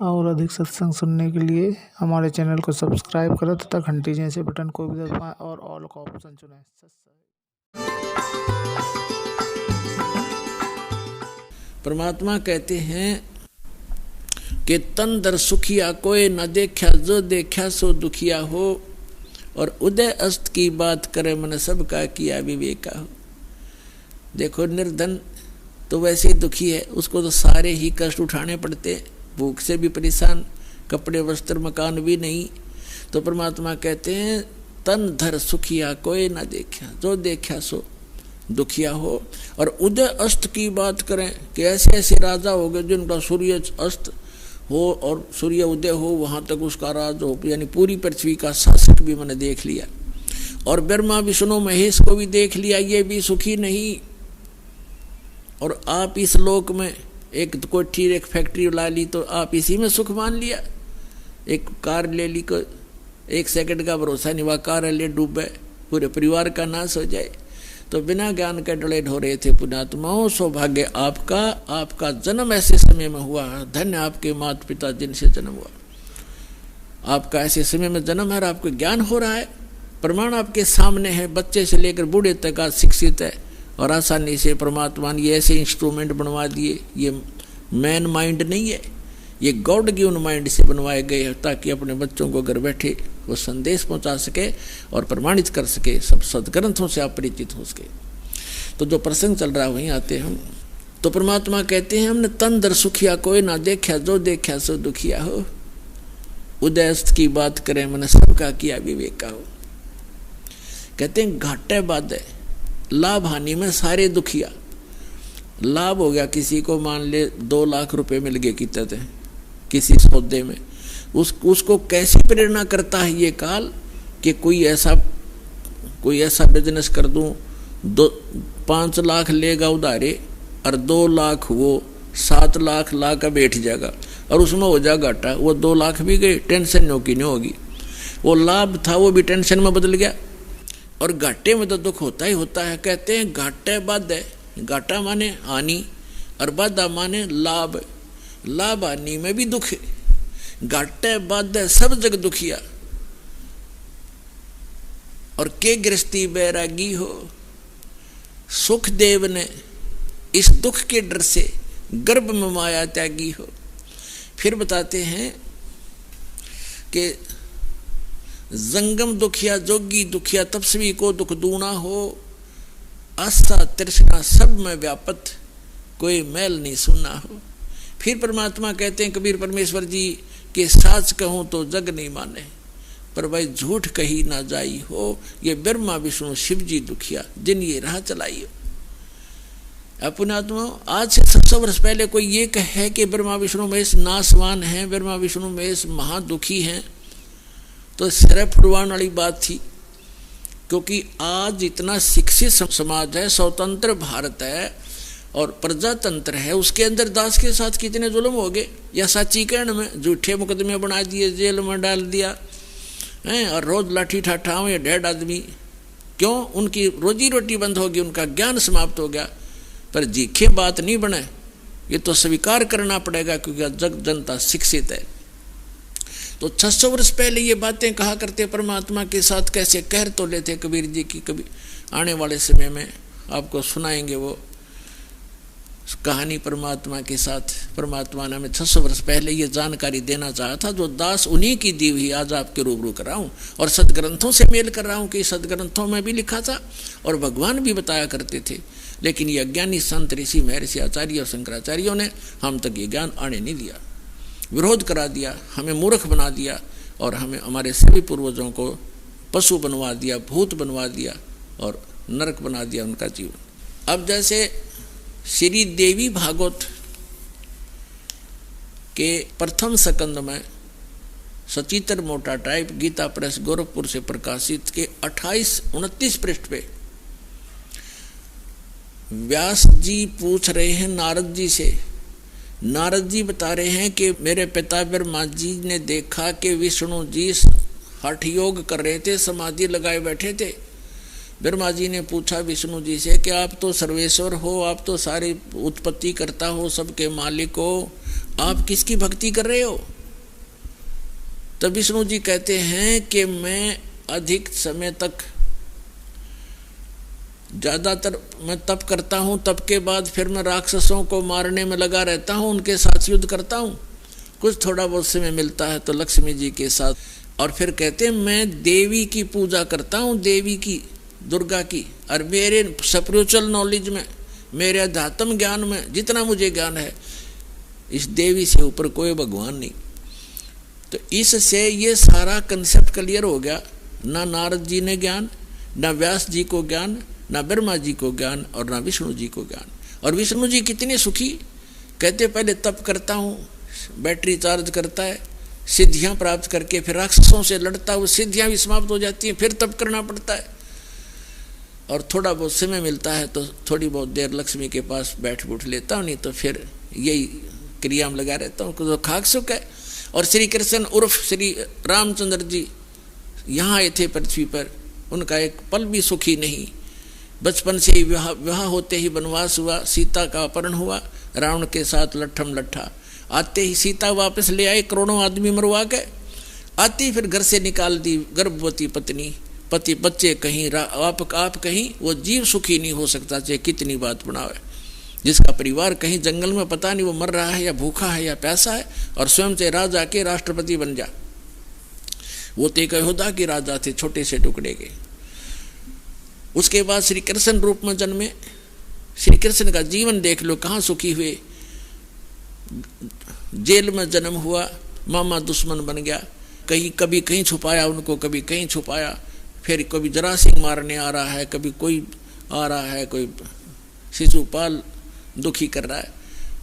और अधिक सत्संग सुनने के लिए हमारे चैनल को सब्सक्राइब करें तथा घंटी जैसे बटन को भी दबाएं और ऑल का ऑप्शन चुनें। परमात्मा कहते हैं कि तन दर सुखिया कोई न देखा, जो देखा सो दुखिया हो। और उदय अस्त की बात करे मन सबका किया विवेका हो। देखो निर्धन तो वैसे ही दुखी है, उसको तो सारे ही कष्ट उठाने पड़ते, भूख से भी परेशान, कपड़े वस्त्र मकान भी नहीं। तो परमात्मा कहते हैं तन धर सुखिया कोई ना देखा, जो देखा सो दुखिया हो। और उदय अस्त की बात करें कि ऐसे ऐसे राजा हो गए जिनका सूर्य अस्त हो और सूर्य उदय हो, वहाँ तक उसका राज हो, यानी पूरी पृथ्वी का शासक भी मैंने देख लिया। और ब्रह्मा विष्णु महेश को भी देख लिया, ये भी सुखी नहीं। और आप इस लोक में एक कोठी एक फैक्ट्री ला ली तो आप इसी में सुख मान लिया। एक कार ले ली को एक सेकंड का भरोसा नहीं, वह कार ले डूबे, पूरे परिवार का नाश हो जाए। तो बिना ज्ञान के डले ढो रहे थे पुण्यात्माओं। सौभाग्य आपका, आपका जन्म ऐसे समय में हुआ, धन्य आपके माता पिता जिनसे जन्म हुआ। आपका ऐसे समय में जन्म है और आपको ज्ञान हो रहा है, प्रमाण आपके सामने है, बच्चे से लेकर बूढ़े तक आज शिक्षित है। और आसानी से परमात्मा ने ऐसे इंस्ट्रूमेंट बनवा दिए। ये मैन माइंड नहीं है, ये गॉड गिवन माइंड से बनवाए गए हैं ताकि अपने बच्चों को घर बैठे वो संदेश पहुंचा सके और प्रमाणित कर सके, सब सदग्रंथों से आप परिचित हो सके। तो जो प्रसंग चल रहा है वहीं आते हम। तो परमात्मा कहते हैं हमने तन दर सुखिया कोई ना देखा, जो देखा सो दुखिया हो। उदयस्त की बात करें मैंने सबका किया विवेका हो। कहते हैं घाटे बाधे लाभ हानि में सारे दुखिया। लाभ हो गया किसी को, मान ले 2 लाख रुपए मिल गए कितने किसी सौदे में, उसको कैसी प्रेरणा करता है ये काल कि कोई ऐसा बिजनेस कर दूं, 5 लाख लेगा उधारे और 2 लाख वो 7 लाख ला का बैठ जाएगा और उसमें हो जाएगा घाटा। वो 2 लाख भी गए, टेंशन नहीं होगी। वो लाभ था वो भी टेंशन में बदल गया। और घाटे में तो दुख होता ही होता है। कहते हैं घाटे बाधे, घाटा माने हानि और बाधा माने लाभ। लाभ हानि में भी दुख है। घाटे बाधे सब जग दुखिया। और के गृहस्थी बैरागी हो। सुखदेव ने इस दुख के डर से गर्भ में माया त्यागी हो। फिर बताते हैं कि जंगम दुखिया, जोगी दुखिया, तपस्वी को दुख दूना हो। आस्था तृष्णा सब में व्यापत, कोई मैल नहीं सुनना हो। फिर परमात्मा कहते हैं कबीर परमेश्वर जी कि साच कहूं तो जग नहीं माने, पर भाई झूठ कही ना जाई हो। ये ब्रह्मा विष्णु शिव जी दुखिया जिन ये राह चलाई हो। पुण्यात्मा आज से 700 वर्ष पहले कोई ये कहे कि ब्रह्मा विष्णु महेश नासवान हैं, ब्रह्मा विष्णु महेश महादुखी हैं, तो सिर फुड़वाने वाली बात थी। क्योंकि आज इतना शिक्षित समाज है, स्वतंत्र भारत है और प्रजातंत्र है, उसके अंदर दास के साथ कितने जुल्म हो गए। या साचीकरण में झूठे मुकदमे बना दिए, जेल में डाल दिया है और रोज लाठी ठाठाओं या 1.5 आदमी। क्यों? उनकी रोजी रोटी बंद होगी, उनका ज्ञान समाप्त हो गया। पर जीखे बात नहीं बने, ये तो स्वीकार करना पड़ेगा क्योंकि जग जनता शिक्षित है। तो 600 वर्ष पहले ये बातें कहा करते परमात्मा के साथ, कैसे कह तो लेते कबीर जी की। कभी आने वाले समय में आपको सुनाएंगे वो कहानी परमात्मा के साथ। परमात्मा ने हमें 600 वर्ष पहले ये जानकारी देना चाहा था, जो दास उन्हीं की दी हुई आज आपके रूबरू कर रहा हूँ और सदग्रंथों से मेल कर रहा हूँ कि सदग्रंथों में भी लिखा था और भगवान भी बताया करते थे। लेकिन ये अज्ञानी संत ऋषि महर्षि आचार्य और शंकराचार्यों ने हम तक ये ज्ञान आने नहीं दिया, विरोध करा दिया, हमें मूर्ख बना दिया और हमें हमारे सभी पूर्वजों को पशु बनवा दिया, भूत बनवा दिया और नरक बना दिया उनका जीवन। अब जैसे श्री देवी भागवत के प्रथम स्कंद में सचित्र मोटा टाइप गीता प्रेस गोरखपुर से प्रकाशित के 28-29 पृष्ठ पे व्यास जी पूछ रहे हैं नारद जी से। नारद जी बता रहे हैं कि मेरे पिता ब्रह्मा जी ने देखा कि विष्णु जी हठ योग कर रहे थे, समाधि लगाए बैठे थे। ब्रह्मा जी ने पूछा विष्णु जी से कि आप तो सर्वेश्वर हो, आप तो सारी उत्पत्ति करता हो, सबके मालिक हो, आप किसकी भक्ति कर रहे हो? तब विष्णु जी कहते हैं कि मैं अधिक समय तक ज्यादातर मैं तप करता हूं, तप के बाद फिर मैं राक्षसों को मारने में लगा रहता हूं, उनके साथ युद्ध करता हूं, कुछ थोड़ा बहुत समय मिलता है तो लक्ष्मी जी के साथ। और फिर कहते हैं मैं देवी की पूजा करता हूं, देवी की, दुर्गा की। और मेरे स्पिरिचुअल नॉलेज में, मेरे अध्यात्म ज्ञान में जितना मुझे ज्ञान है, इस देवी से ऊपर कोई भगवान नहीं। तो इससे ये सारा कंसेप्ट क्लियर हो गया। ना नारद जी ने ज्ञान, ना व्यास जी को ज्ञान, ना ब्रह्मा जी को ज्ञान और ना विष्णु जी को ज्ञान। और विष्णु जी कितने सुखी, कहते पहले तप करता हूँ, बैटरी चार्ज करता है, सिद्धियां प्राप्त करके फिर राक्षसों से लड़ता है, वो सिद्धियां भी समाप्त हो जाती हैं, फिर तप करना पड़ता है। और थोड़ा बहुत समय मिलता है तो थोड़ी बहुत देर लक्ष्मी के पास बैठ बूठ लेता हूँ, नहीं तो फिर यही क्रिया में लगा रहता हूँ। तो खाक सुख है। और श्री कृष्ण उर्फ श्री रामचंद्र जी यहाँ आए थे पृथ्वी पर, उनका एक पल भी सुखी नहीं। बचपन से ही विवाह होते ही वनवास हुआ, सीता का अपहरण हुआ, रावण के साथ लट्ठम लट्ठा। आते ही सीता वापस ले आए, करोड़ों आदमी मरवा के। आती फिर घर से निकाल दी गर्भवती पत्नी, पति बच्चे कहीं, आप कहीं, वो जीव सुखी नहीं हो सकता चाहे कितनी बात बनावे। जिसका परिवार कहीं जंगल में पता नहीं वो मर रहा है या भूखा है या प्यासा है, और स्वयं से राजा के राष्ट्रपति बन जा। वो तो एक यहूदा के राजा थे, छोटे से टुकड़े के। उसके बाद श्री कृष्ण रूप में जन्मे। श्री कृष्ण का जीवन देख लो, कहाँ सुखी हुए। जेल में जन्म हुआ, मामा दुश्मन बन गया, कहीं कभी कहीं छुपाया उनको, कभी कहीं छुपाया, फिर कभी जरासिंह मारने आ रहा है, कभी कोई आ रहा है, कोई शिशुपाल दुखी कर रहा है।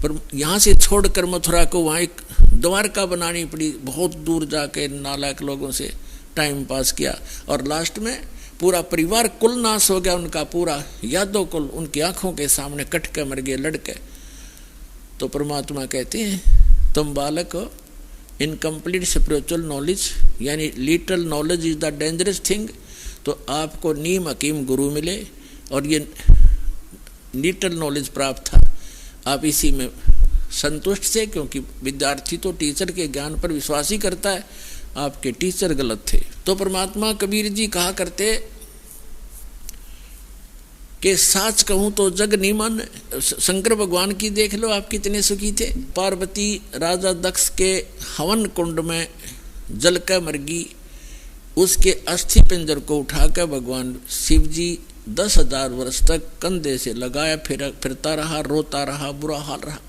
पर यहाँ से छोड़कर मथुरा को वहाँ एक द्वारका बनानी पड़ी, बहुत दूर जाके नालायक लोगों से टाइम पास किया। और लास्ट में पूरा परिवार कुल नाश हो गया उनका, पूरा यादव कुल उनकी आंखों के सामने कट के मर गए, लड़के। तो परमात्मा कहते हैं तुम बालक हो, इनकम्प्लीट स्पिरिचुअल नॉलेज, यानी little knowledge is the dangerous thing. तो आपको नीम हकीम गुरु मिले और ये लिटल नॉलेज प्राप्त था, आप इसी में संतुष्ट थे, क्योंकि विद्यार्थी तो टीचर के ज्ञान पर विश्वास ही करता है, आपके टीचर गलत थे। तो परमात्मा कबीर जी कहा करते कि साच कहूं तो जग नीमन। शंकर भगवान की देख लो आप कितने सुखी थे। पार्वती राजा दक्ष के हवन कुंड में जल कर मरगी, उसके अस्थि पिंजर को उठाकर भगवान शिव जी 10,000 वर्ष तक कंधे से लगाया, फिरता रहा, रोता रहा, बुरा हाल रहा।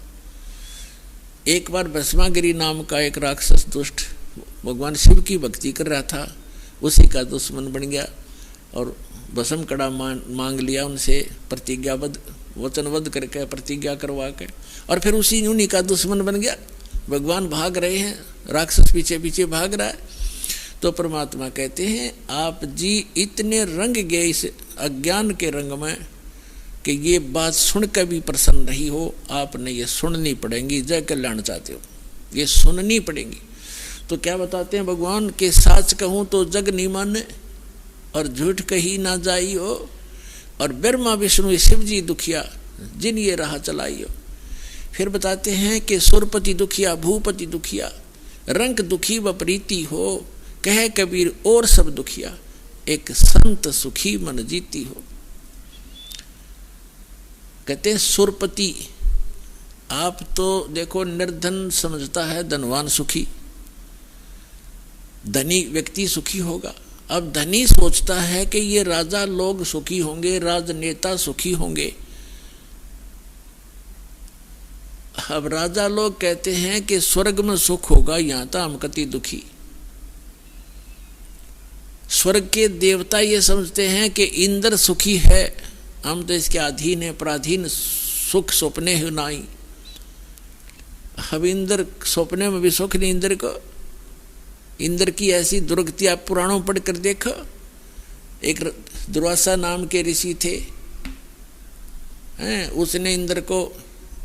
एक बार भस्मागिरी नाम का एक राक्षस दुष्ट भगवान शिव की भक्ति कर रहा था, उसी का दुश्मन बन गया और भस्म कड़ा मांग लिया उनसे, प्रतिज्ञाबद्ध वचनबद्ध करके प्रतिज्ञा करवा के, और फिर उन्हीं का दुश्मन बन गया। भगवान भाग रहे हैं, राक्षस पीछे पीछे भाग रहा है। तो परमात्मा कहते हैं आप जी इतने रंग गए इस अज्ञान के रंग में कि ये बात सुनकर भी प्रसन्न नहीं हो, आपने ये सुननी पड़ेगी। जय कल्याण चाहते हो, ये सुननी पड़ेगी। तो क्या बताते हैं भगवान के साच कहूँ तो जग नीमन, और झूठ कही ना जाई हो, और ब्रह्मा विष्णु शिव जी दुखिया जिन ये राह चलाई हो। फिर बताते हैं कि सुरपति दुखिया भूपति दुखिया, रंग दुखी व प्रीति हो, कहे कबीर और सब दुखिया, एक संत सुखी मन जीती हो। कहते हैं सुरपति, आप तो देखो निर्धन समझता है धनवान सुखी, धनी व्यक्ति सुखी होगा। अब धनी सोचता है कि ये राजा लोग सुखी होंगे, राजनेता सुखी होंगे। अब राजा लोग कहते हैं कि स्वर्ग में सुख होगा, यहां तो हम कति दुखी। स्वर्ग के देवता ये समझते हैं कि इंद्र सुखी है, हम तो इसके अधीन है, पराधीन, सुख सपने ही नाई। अब इंद्र सपने में भी सुख नहीं इंद्र को। इंद्र की ऐसी दुर्गति आप पुराणों पढ़ कर देखो। एक दुर्वासा नाम के ऋषि थे, उसने इंद्र को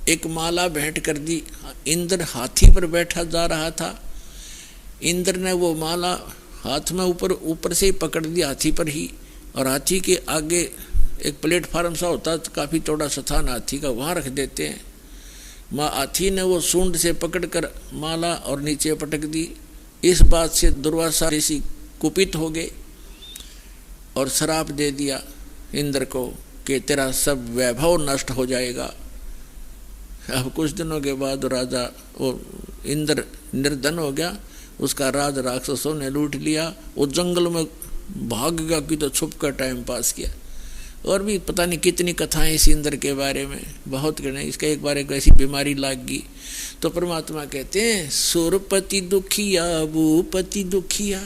एक माला भेंट कर दी। इंद्र हाथी पर बैठा जा रहा था, इंद्र ने वो माला हाथ में ऊपर से ही पकड़ ली हाथी पर ही, और हाथी के आगे एक प्लेटफार्म सा होता है, काफ़ी चौड़ा स्थान हाथी का, वहाँ रख देते हैं माँ हाथी ने वो सूंड से पकड़कर माला और नीचे पटक दी। इस बात से दुर्वासा ऋषि कुपित हो गए और श्राप दे दिया इंद्र को कि तेरा सब वैभव नष्ट हो जाएगा। अब कुछ दिनों के बाद राजा वो इंद्र निर्धन हो गया, उसका राज राक्षसों ने लूट लिया। वो जंगल में भाग गया कि तो छुप कर टाइम पास किया। और भी पता नहीं कितनी कथाएं इस इंद्र के बारे में, बहुत कहने। इसका एक बार एक ऐसी बीमारी लाग गई तो परमात्मा कहते हैं सुरपति दुखिया भूपति दुखिया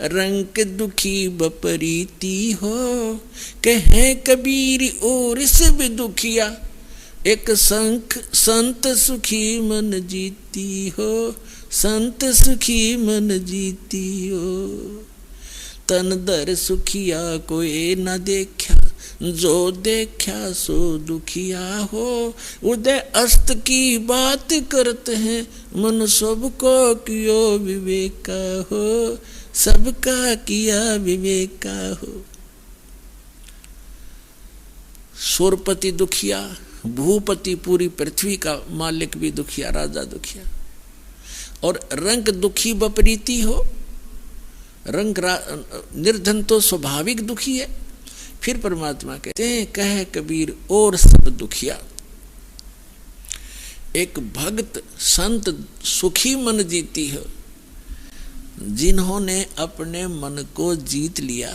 रंक दुखी बपरीती हो, कहे कबीर और सब दुखिया, एक संत सुखी मन जीती हो, संत सुखी मन जीती हो। तन दर सुखिया कोई न देखा, जो देखा सो दुखिया हो। उदय अस्त की बात करते हैं, मन सबको कियो विवेका हो, सबका किया विवेका हो। सुरपति दुखिया, भूपति पूरी पृथ्वी का मालिक भी दुखिया, राजा दुखिया। और रंग दुखी बपरीती हो, रंग निर्धन तो स्वाभाविक दुखी है। फिर परमात्मा कहते हैं कहे कबीर और सब दुखिया, एक भक्त संत सुखी मन जीती हो। जिन्होंने अपने मन को जीत लिया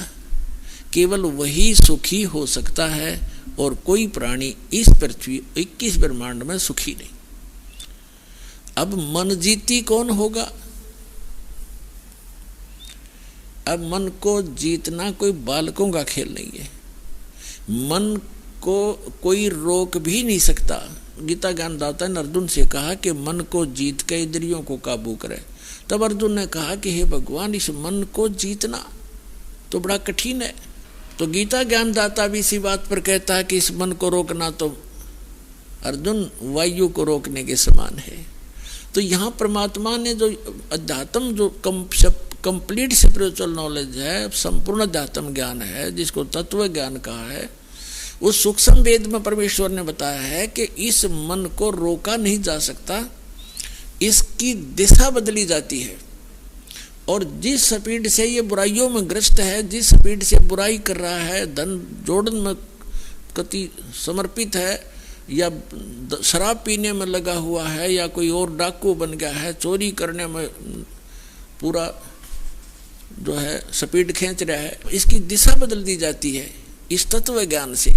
केवल वही सुखी हो सकता है, और कोई प्राणी इस पृथ्वी 21 ब्रह्मांड में सुखी नहीं। अब मन जीती कौन होगा? अब मन को जीतना कोई बालकों का खेल नहीं है। मन को कोई रोक भी नहीं सकता। गीता ज्ञानदाता ने अर्जुन से कहा कि मन को जीत के इंद्रियों को काबू करे। तब अर्जुन ने कहा कि हे भगवान, इस मन को जीतना तो बड़ा कठिन है। तो गीता ज्ञानदाता भी इसी बात पर कहता है कि इस मन को रोकना तो अर्जुन वायु को रोकने के समान है। तो यहाँ परमात्मा ने जो अध्यात्म, जो कंप्लीट स्पिरिचुअल नॉलेज है, संपूर्ण अध्यात्म ज्ञान है, जिसको तत्व ज्ञान कहा है, उस सूक्ष्म वेद में परमेश्वर ने बताया है कि इस मन को रोका नहीं जा सकता, इसकी दिशा बदली जाती है। और जिस स्पीड से ये बुराइयों में ग्रस्त है, जिस स्पीड से बुराई कर रहा है, धन जोड़न में कति समर्पित है, या शराब पीने में लगा हुआ है, या कोई और डाकू बन गया है, चोरी करने में पूरा जो है स्पीड खींच रहा है, इसकी दिशा बदल दी जाती है इस तत्व ज्ञान से।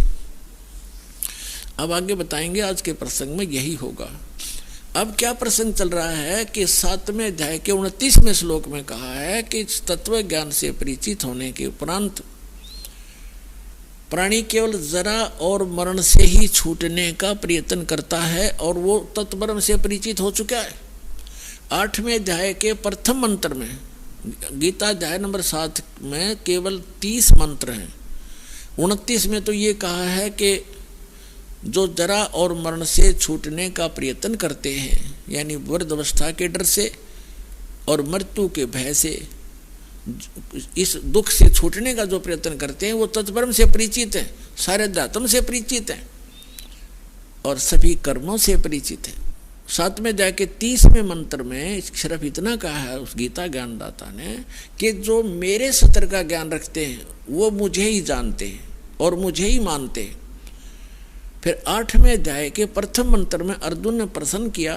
अब आगे बताएंगे, आज के प्रसंग में यही होगा। अब क्या प्रसंग चल रहा है कि 7वें अध्याय के 29वें श्लोक में कहा है कि इस तत्व ज्ञान से परिचित होने के उपरांत प्राणी केवल जरा और मरण से ही छूटने का प्रयत्न करता है, और वो तत्ब्रह्म से परिचित हो चुका है। 8वें अध्याय के प्रथम मंत्र में, गीता अध्याय नंबर 7 में केवल 30 मंत्र हैं। 29 में तो ये कहा है कि जो जरा और मरण से छूटने का प्रयत्न करते हैं, यानी वृद्धावस्था के डर से और मृत्यु के भय से, इस दुख से छूटने का जो प्रयत्न करते हैं, वो तत्ब्रह्म से परिचित है, सारे अध्यात्म से परिचित है और सभी कर्मों से परिचित है। 7वें अध्याय के 30वें मंत्र में सिर्फ इतना कहा है उस गीता ज्ञानदाता ने कि जो मेरे सत्य का ज्ञान रखते हैं वो मुझे ही जानते हैं और मुझे ही मानते हैं। फिर 8वें अध्याय के प्रथम मंत्र में अर्जुन ने प्रश्न किया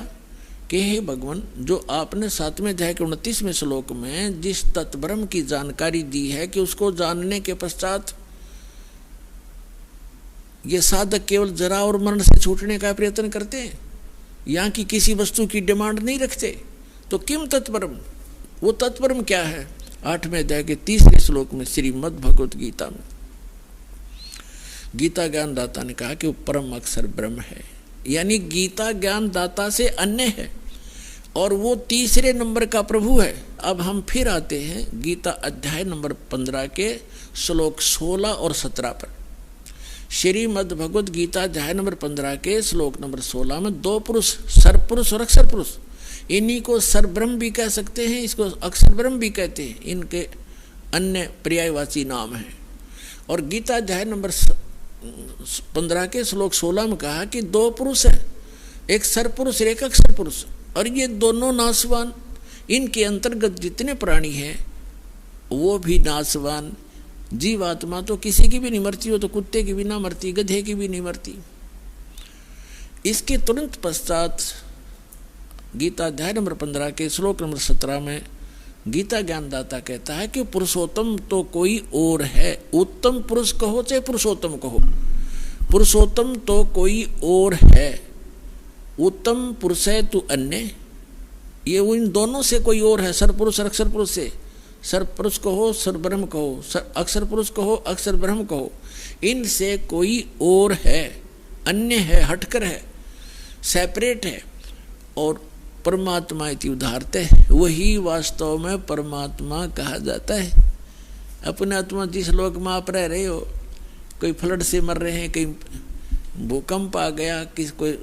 कि हे भगवान, जो आपने 7वें अध्याय के 29वें श्लोक में जिस तत्ब्रह्म की जानकारी दी है कि उसको जानने के पश्चात ये साधक केवल जरा और मरण से छूटने का प्रयत्न करते हैं, यहाँ की किसी वस्तु की डिमांड नहीं रखते, तो किम तत्ब्रह्म, वो तत्ब्रह्म क्या है? 8वें अध्याय के 3रे श्लोक में श्रीमद् भगवत गीता में गीता ज्ञानदाता ने कहा कि वो परम अक्षर ब्रह्म है, यानी गीता ज्ञानदाता से अन्य है और वो 3रे नंबर का प्रभु है। अब हम फिर आते हैं गीता अध्याय नंबर 15 के श्लोक 16 और 17 पर। श्रीमद् भगवत गीता अध्याय नंबर 15 के श्लोक नंबर 16 में 2 पुरुष, सरपुरुष और अक्षर पुरुष, इन्हीं को सरब्रह्म भी कह सकते हैं, इसको अक्षर ब्रह्म भी कहते हैं, इनके अन्य पर्यायवाची नाम हैं। और गीता अध्याय नंबर 15 के श्लोक 16 में कहा कि 2 पुरुष हैं, एक सरपुरुष एक अक्षर पुरुष, और ये दोनों नाशवान। इनके अंतर्गत जितने प्राणी हैं वो भी नाशवान। जीवात्मा तो किसी की भी नहीं मरती, हो तो कुत्ते की भी ना मरती, गधे की भी नहीं मरती। इसके तुरंत पश्चात गीता अध्याय नंबर 15 के श्लोक नंबर 17 में गीता ज्ञानदाता कहता है कि पुरुषोत्तम तो कोई और है। उत्तम पुरुष कहो चाहे पुरुषोत्तम कहो, पुरुषोत्तम तो कोई और है। उत्तम पुरुष है तू अन्य, ये इन दोनों से कोई और है। सरपुरुष और अक्षर पुरुष से, सरपुरुष कहो सरब्रह्म कहो, अक्षर पुरुष कहो अक्षर ब्रह्म कहो, इनसे कोई और है, अन्य है, हटकर है, सेपरेट है। और परमात्मा इति उदाहरते है, वही वास्तव में परमात्मा कहा जाता है। अपने आत्मा जिस लोक में आप रह रहे हो, कोई फ्लड से मर रहे हैं, कहीं भूकंप आ गया, किसी कोई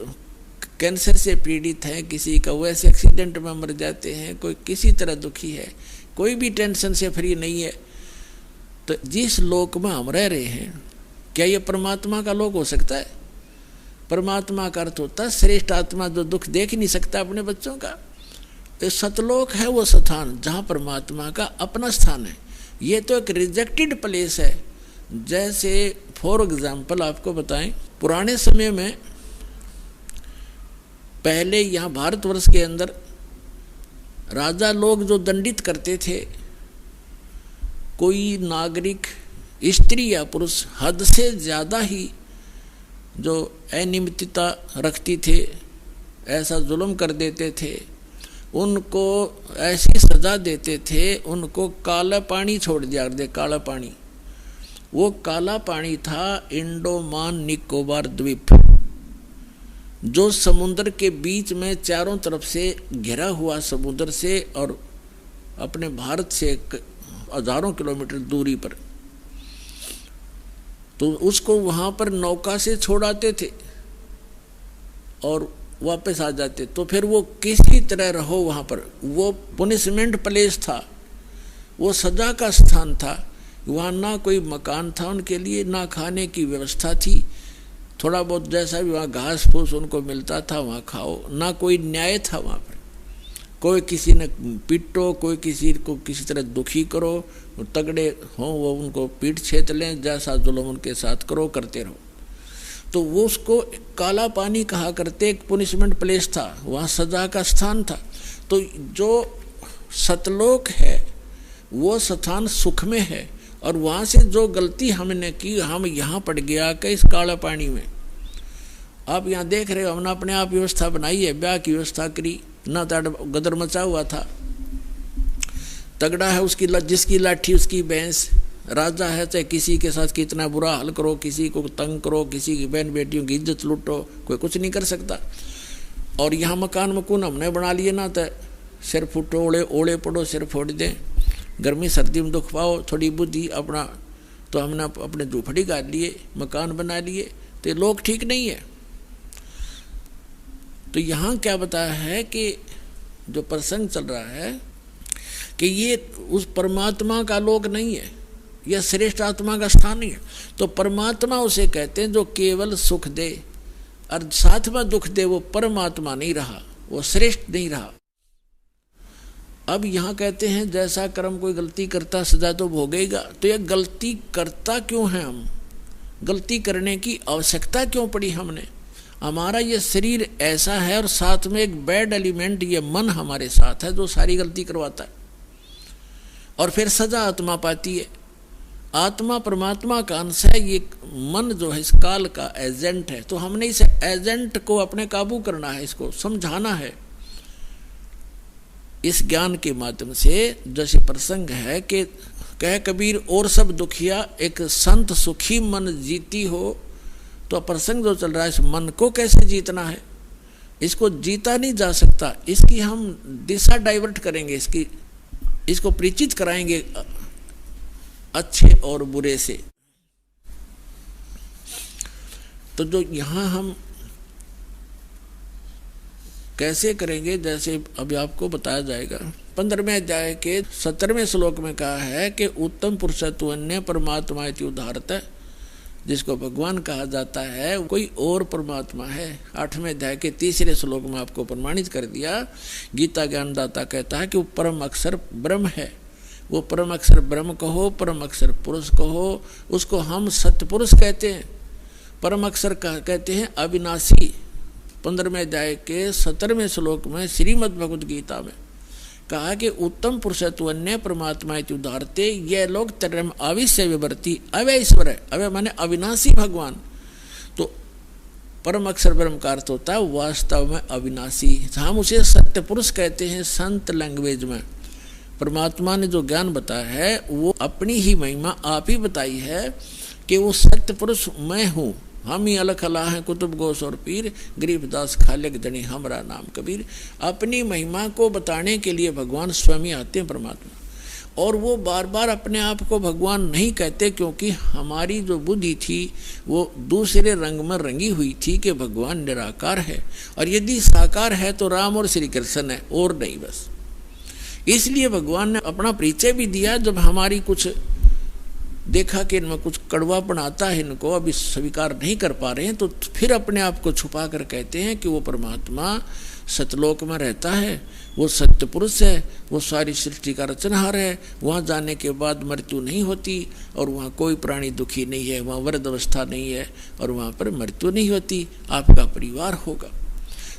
कैंसर से पीड़ित है, किसी का वैसे एक्सीडेंट में मर जाते हैं, कोई किसी तरह दुखी है, कोई भी टेंशन से फ्री नहीं है, तो जिस लोक में हम रह रहे हैं क्या ये परमात्मा का लोक हो सकता है? परमात्मा का अर्थ होता है श्रेष्ठ आत्मा जो दुख देख नहीं सकता अपने बच्चों का। तो सतलोक है वो स्थान जहाँ परमात्मा का अपना स्थान है। ये तो एक रिजेक्टेड प्लेस है। जैसे फॉर एग्जाम्पल आपको बताएं, पुराने समय में पहले यहाँ भारतवर्ष के अंदर राजा लोग जो दंडित करते थे, कोई नागरिक स्त्री या पुरुष हद से ज़्यादा ही जो अनियमितता रखती थे, ऐसा जुल्म कर देते थे, उनको ऐसी सज़ा देते थे, उनको काला पानी छोड़ दिया दे। काला पानी, वो काला पानी था इंडोमान निकोबार द्वीप, जो समुद्र के बीच में चारों तरफ से घिरा हुआ समुद्र से और अपने भारत से हजारों किलोमीटर दूरी पर। तो उसको वहाँ पर नौका से छोड़ाते थे और वापस आ जाते। तो फिर वो किसी तरह रहो वहाँ पर, वो पनिशमेंट प्लेस था, वो सजा का स्थान था। वहाँ ना कोई मकान था उनके लिए, ना खाने की व्यवस्था थी, थोड़ा बहुत जैसा भी वहाँ घास फूस उनको मिलता था वहाँ खाओ, ना कोई न्याय था वहाँ पर। कोई किसी ने पीटो, कोई किसी को किसी तरह दुखी करो, तगड़े हों वो उनको पीट छेद लें, जैसा जुल्म उनके साथ करो करते रहो। तो वो उसको काला पानी कहा करते, एक पनिशमेंट प्लेस था, वहाँ सजा का स्थान था। तो जो सतलोक है वो स्थान सुख में है, और वहाँ से जो गलती हमने की, हम यहाँ पड़ गया कि इस काला पानी में। आप यहाँ देख रहे हो, हमने अपने आप व्यवस्था बनाई है, ब्याह की व्यवस्था करी, ना तड़ गदर मचा हुआ था, तगड़ा है उसकी जिसकी लाठी उसकी भैंस, राजा है, चाहे किसी के साथ कितना बुरा हाल करो, किसी को तंग करो, किसी की बहन बेटियों की इज्जत लूटो, कोई कुछ नहीं कर सकता। और यहाँ मकान मकून हमने बना लिए ना, तो सिर फुटो ओले पड़ो, सिर फोड़ दें, गर्मी सर्दी में दुख पाओ, थोड़ी बुद्धि अपना, तो हमने अपने झूपड़ी गाड़ लिए, मकान बना लिए, तो ये लोग ठीक नहीं है। तो यहाँ क्या बताया है कि जो प्रसंग चल रहा है कि ये उस परमात्मा का लोक नहीं है, यह श्रेष्ठ आत्मा का स्थान नहीं है। तो परमात्मा उसे कहते हैं जो केवल सुख दे और साथ में दुख दे, वो परमात्मा नहीं रहा, वो श्रेष्ठ नहीं रहा। अब यहाँ कहते हैं जैसा कर्म कोई गलती करता सजा तो भोगेगा। तो यह गलती करता क्यों है? हम गलती करने की आवश्यकता क्यों पड़ी हमने? हमारा ये शरीर ऐसा है और साथ में एक बैड एलिमेंट ये मन हमारे साथ है जो सारी गलती करवाता है, और फिर सजा आत्मा पाती है। आत्मा परमात्मा का अंश है, ये मन जो है इस काल का एजेंट है। तो हमने इस एजेंट को अपने काबू करना है, इसको समझाना है इस ज्ञान के माध्यम से। जैसे प्रसंग है कि कह कबीर और सब दुखिया एक संत सुखी मन जीती हो। तो प्रसंग जो चल रहा है, इस मन को कैसे जीतना है, इसको जीता नहीं जा सकता, इसकी हम दिशा डाइवर्ट करेंगे, इसको परिचित कराएंगे अच्छे और बुरे से। तो जो यहाँ हम कैसे करेंगे, जैसे अभी आपको बताया जाएगा। 15वें अध्याय के 17वें श्लोक में कहा है कि उत्तम पुरुष तु अन्य परमात्मा इति उदाहरत है। जिसको भगवान कहा जाता है, कोई और परमात्मा है। 8वें अध्याय के 3 श्लोक में आपको प्रमाणित कर दिया। गीता ज्ञानदाता कहता है कि वो परम अक्षर ब्रह्म है। वो परम अक्षर ब्रह्म कहो, परम अक्षर पुरुष कहो, उसको हम सत्य पुरुष कहते हैं। परम अक्षर कहते हैं अविनाशी। 15वें अध्याय के 17वें श्लोक में श्रीमद् भगवद गीता में कहा कि उत्तम पुरुषत्वन्य परमात्मा उदाहरते ये लोग तरम अविश्य विवर्ती अवय ईश्वर है। अवय माने अविनाशी भगवान। तो परम अक्षर ब्रह्म का अर्थ होता है वास्तव में अविनाशी। हम उसे सत्य पुरुष कहते हैं संत लैंग्वेज में। परमात्मा ने जो ज्ञान बताया है वो अपनी ही महिमा आप ही बताई है कि वो सत्य पुरुष मैं हूँ। हम ही अलख अला हैं कुतुब गोस और पीर, गरीबदास खालिक धनी हमरा नाम कबीर। अपनी महिमा को बताने के लिए भगवान स्वयं ही आते हैं परमात्मा। और वो बार बार अपने आप को भगवान नहीं कहते, क्योंकि हमारी जो बुद्धि थी वो दूसरे रंग में रंगी हुई थी कि भगवान निराकार है, और यदि साकार है तो राम और श्री कृष्ण है, और नहीं बस। इसलिए भगवान ने अपना परिचय भी दिया। जब हमारी कुछ देखा कि इनमें कुछ कड़वापन आता है, इनको अभी स्वीकार नहीं कर पा रहे हैं, तो फिर अपने आप को छुपा कर कहते हैं कि वो परमात्मा सतलोक में रहता है, वो सत्य पुरुष है, वो सारी सृष्टि का रचनहार है। वहाँ जाने के बाद मृत्यु नहीं होती, और वहाँ कोई प्राणी दुखी नहीं है, वहाँ वृद्ध अवस्था नहीं है, और वहाँ पर मृत्यु नहीं होती, आपका परिवार होगा।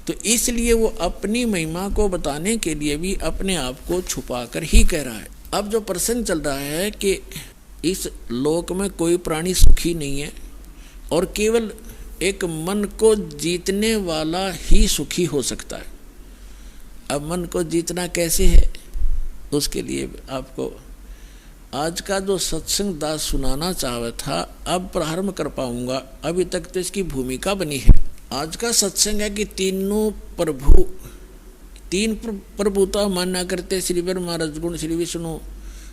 तो इसलिए वो अपनी महिमा को बताने के लिए भी अपने आप को छुपा कर ही कह रहा है। अब जो प्रसंग चल रहा है कि इस लोक में कोई प्राणी सुखी नहीं है, और केवल एक मन को जीतने वाला ही सुखी हो सकता है। अब मन को जीतना कैसे है, उसके लिए आपको आज का जो सत्संग दास सुनाना चाहा था अब प्रारंभ कर पाऊंगा। अभी तक तो इसकी भूमिका बनी है। आज का सत्संग है कि तीन प्रभुता मान्या करते श्री ब्रह्मा रजगुण, श्री विष्णु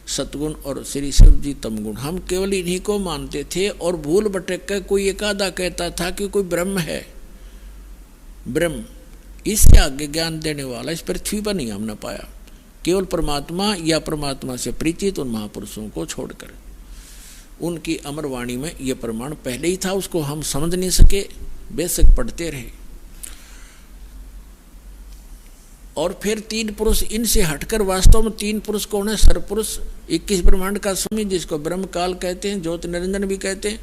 सतगुण और श्री शिव जी तमगुण। हम केवल इन्हीं को मानते थे, और भूल भटक कर कोई एक आधा कहता था कि कोई ब्रह्म है। ब्रह्म इससे आगे ज्ञान देने वाला इस पृथ्वी पर नहीं हमने पाया, केवल परमात्मा या परमात्मा से परिचित उन महापुरुषों को छोड़कर। उनकी अमर वाणी में यह प्रमाण पहले ही था, उसको हम समझ नहीं सके, बेशक पढ़ते रहे। और फिर 3 पुरुष, इनसे हटकर वास्तव में 3 पुरुष कौन है? सरपुरुष 21 ब्रह्मांड का स्वामी, जिसको ब्रह्म काल कहते हैं, ज्योति निरंजन भी कहते हैं।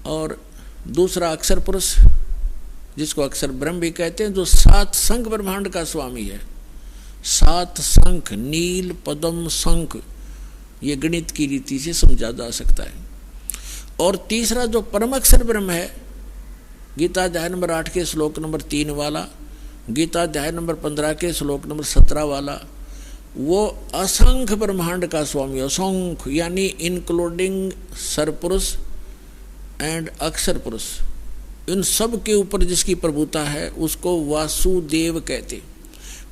और दूसरा अक्षर पुरुष, जिसको अक्षर ब्रह्म भी कहते हैं, जो 7 शंख ब्रह्मांड का स्वामी है। 7 शंख, नील, पद्म, शंख, ये गणित की रीति से समझा जा सकता है। और तीसरा जो परम अक्षर ब्रह्म है, गीता अध्याय नंबर 8 के श्लोक नंबर 3 वाला, गीता अध्याय नंबर 15 के श्लोक नंबर 17 वाला, वो असंख्य ब्रह्मांड का स्वामी, असंख्य यानी इंक्लूडिंग सरपुरुष एंड अक्षर पुरुष, इन सब के ऊपर जिसकी प्रभुता है उसको वासुदेव कहते।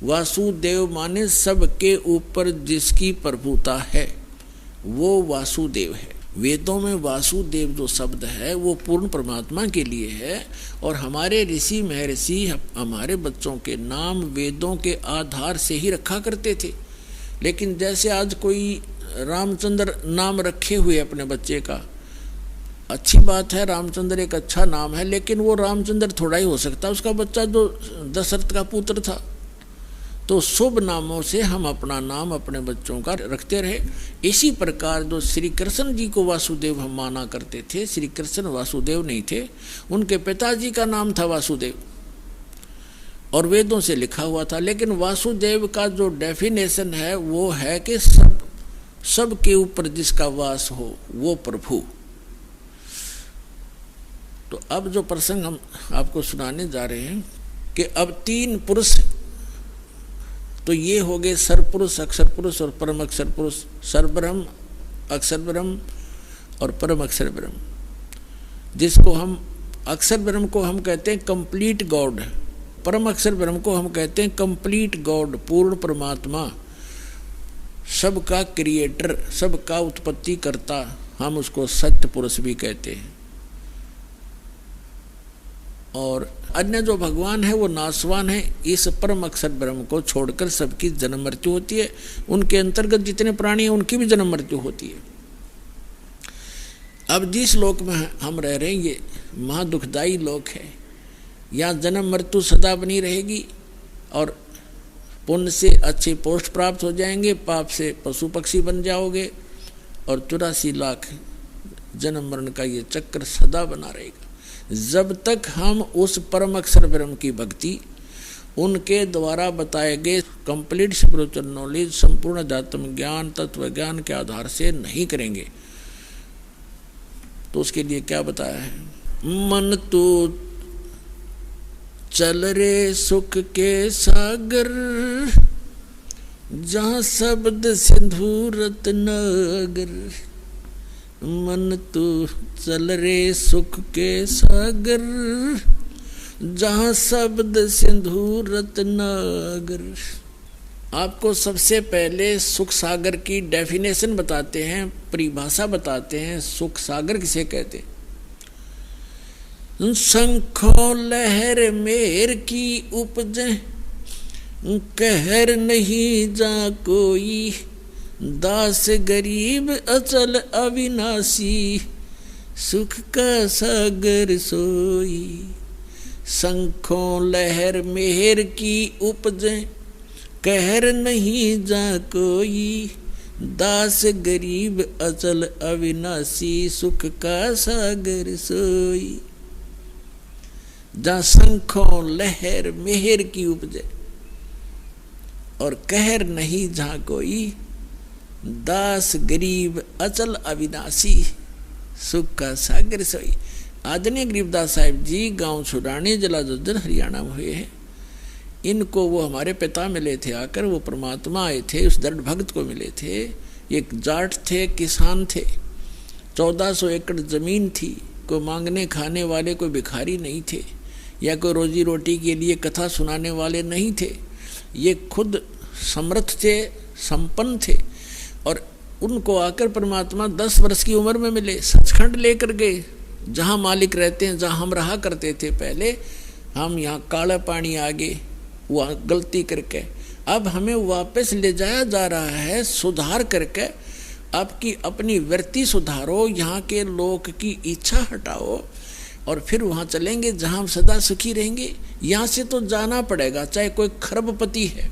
वासुदेव माने सबके ऊपर जिसकी प्रभुता है वो वासुदेव है। वेदों में वासुदेव जो शब्द है वो पूर्ण परमात्मा के लिए है, और हमारे ऋषि महर्षि हमारे बच्चों के नाम वेदों के आधार से ही रखा करते थे। लेकिन जैसे आज कोई रामचंद्र नाम रखे हुए अपने बच्चे का, अच्छी बात है, रामचंद्र एक अच्छा नाम है, लेकिन वो रामचंद्र थोड़ा ही हो सकता, उसका बच्चा जो दशरथ का पुत्र था। तो शुभ नामों से हम अपना नाम अपने बच्चों का रखते रहे। इसी प्रकार जो श्री कृष्ण जी को वासुदेव हम माना करते थे, श्री कृष्ण वासुदेव नहीं थे, उनके पिताजी का नाम था वासुदेव और वेदों से लिखा हुआ था। लेकिन वासुदेव का जो डेफिनेशन है वो है कि सब के ऊपर जिसका वास हो वो प्रभु। तो अब जो प्रसंग हम आपको सुनाने जा रहे हैं कि अब 3 पुरुष, तो ये हो गए सरपुरुष, अक्षर पुरुष और परम अक्षर पुरुष। सरब्रह्म, अक्षर ब्रह्म और परम अक्षर ब्रह्म। जिसको हम अक्षर ब्रह्म को हम कहते हैं कंप्लीट गॉड, परम अक्षर ब्रह्म को हम कहते हैं कंप्लीट गॉड, पूर्ण परमात्मा, सबका क्रिएटर, सबका उत्पत्ति करता, हम उसको सत्य पुरुष भी कहते हैं। और अन्य जो भगवान है वो नाशवान है। इस परम अक्षर ब्रह्म को छोड़कर सबकी जन्म मृत्यु होती है। उनके अंतर्गत जितने प्राणी हैं उनकी भी जन्म मृत्यु होती है। अब जिस लोक में हम रह रहे हैं ये महा दुखदाई लोक है। यहाँ जन्म मृत्यु सदा बनी रहेगी और पुण्य से अच्छे पोस्ट प्राप्त हो जाएंगे, पाप से पशु पक्षी बन जाओगे और 84 लाख जन्म मरण का ये चक्र सदा बना रहेगा। जब तक हम उस परम अक्षर ब्रह्म की भक्ति, उनके द्वारा बताए गए कंप्लीट स्पिरिचुअल नॉलेज, संपूर्ण अध्यात्म ज्ञान, तत्व ज्ञान के आधार से नहीं करेंगे तो उसके लिए क्या बताया है? मन तो चल रे सुख के सागर, जहाँ शब्द सिंधु रत्नागर। मन तो चल रे सुख के सागर, जहाँ शब्द सिंधु रत्नागर। आपको सबसे पहले सुख सागर की डेफिनेशन बताते हैं, परिभाषा बताते हैं। सुख सागर किसे कहते हैं? शंखों लहर मेर की उपजे, कहर नहीं जा कोई। दास गरीब अचल अविनाशी, सुख का सागर सोई। शंखों लहर मेहर की उपजे, कहर नहीं जा कोई। दास गरीब अचल अविनाशी, सुख का सागर सोई। जहाँ शंखों लहर मेहर की उपजे और कहर नहीं जहाँ कोई। दास गरीब अचल अविनाशी, सुख का सागर सोई। आदरणीय गरीबदास साहिब जी गांव छुड़ानी, जिला झज्जर, हरियाणा में हुए हैं। इनको वो हमारे पिता मिले थे आकर, वो परमात्मा आए थे, उस दृढ़ भक्त को मिले थे। एक जाट थे, किसान थे, 1400 एकड़ जमीन थी। कोई मांगने खाने वाले, कोई भिखारी नहीं थे, या कोई रोजी रोटी के लिए कथा सुनाने वाले नहीं थे। ये खुद समर्थ थे, संपन्न थे। और उनको आकर परमात्मा 10 वर्ष की उम्र में मिले, सचखंड लेकर गए, जहाँ मालिक रहते हैं, जहाँ हम रहा करते थे पहले। हम यहाँ काला पानी आगे वहाँ गलती करके, अब हमें वापस ले जाया जा रहा है सुधार करके। आपकी अपनी वृत्ति सुधारो, यहाँ के लोक की इच्छा हटाओ और फिर वहाँ चलेंगे जहाँ हम सदा सुखी रहेंगे। यहाँ से तो जाना पड़ेगा, चाहे कोई खरबपति है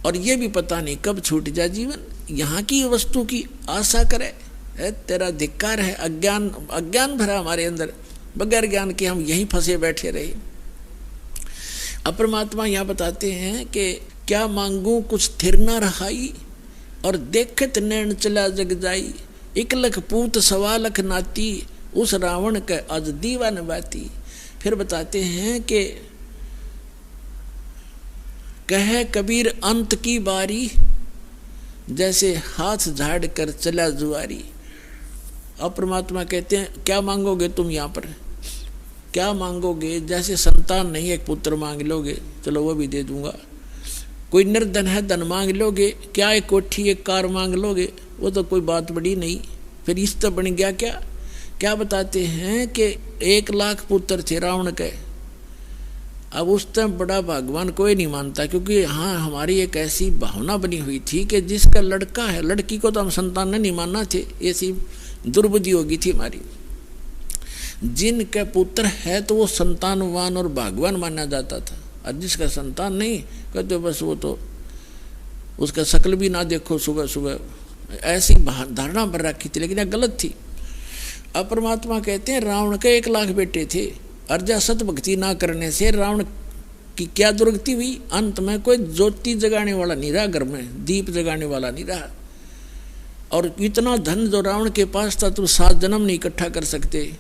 और ये भी पता नहीं कब छूट जाए जीवन। यहाँ की वस्तु की आशा करे, तेरा धिक्कार है। अज्ञान भरा हमारे अंदर, बगैर ज्ञान के हम यहीं फंसे बैठे रहे। अब परमात्मा यहाँ बताते हैं कि क्या मांगू कुछ थिर न रहाई, और देखत नैन चला जग जाई। 1 लख पूत 1.25 लाख नाती, उस रावण के आज दीवान बाती। फिर बताते हैं कि कहे कबीर अंत की बारी, जैसे हाथ झाड़ कर चला जुआरी। अब परमात्मा कहते हैं क्या मांगोगे तुम यहाँ पर, क्या मांगोगे? जैसे संतान नहीं, एक पुत्र मांग लोगे, चलो वो भी दे दूंगा। कोई निर्धन है, धन मांग लोगे। क्या एक कोठी एक कार मांग लोगे, वो तो कोई बात बड़ी नहीं। फिर इस तो बन गया क्या? क्या बताते हैं कि 1 लाख पुत्र थे रावण के। अब उस टाइम बड़ा भगवान कोई नहीं मानता, क्योंकि हाँ हमारी एक ऐसी भावना बनी हुई थी कि जिसका लड़का है, लड़की को तो हम संतान नहीं मानना थे, ऐसी दुर्बुद्धि होगी थी हमारी। जिनका पुत्र है तो वो संतानवान और भगवान माना जाता था, और जिसका संतान नहीं कहते बस वो तो उसका शक्ल भी ना देखो सुबह सुबह, ऐसी धारणा पर रखी थी, लेकिन यह गलत थी। अब परमात्मा कहते हैं रावण के 1 लाख बेटे थे, अर्जा सत भक्ति ना करने से रावण की क्या दुर्गति हुई? अंत में कोई ज्योति जगाने वाला नहीं रहा, घर में दीप जगाने वाला नहीं रहा। और इतना धन जो रावण के पास था, तो 7 जन्म नहीं इकट्ठा कर सकते।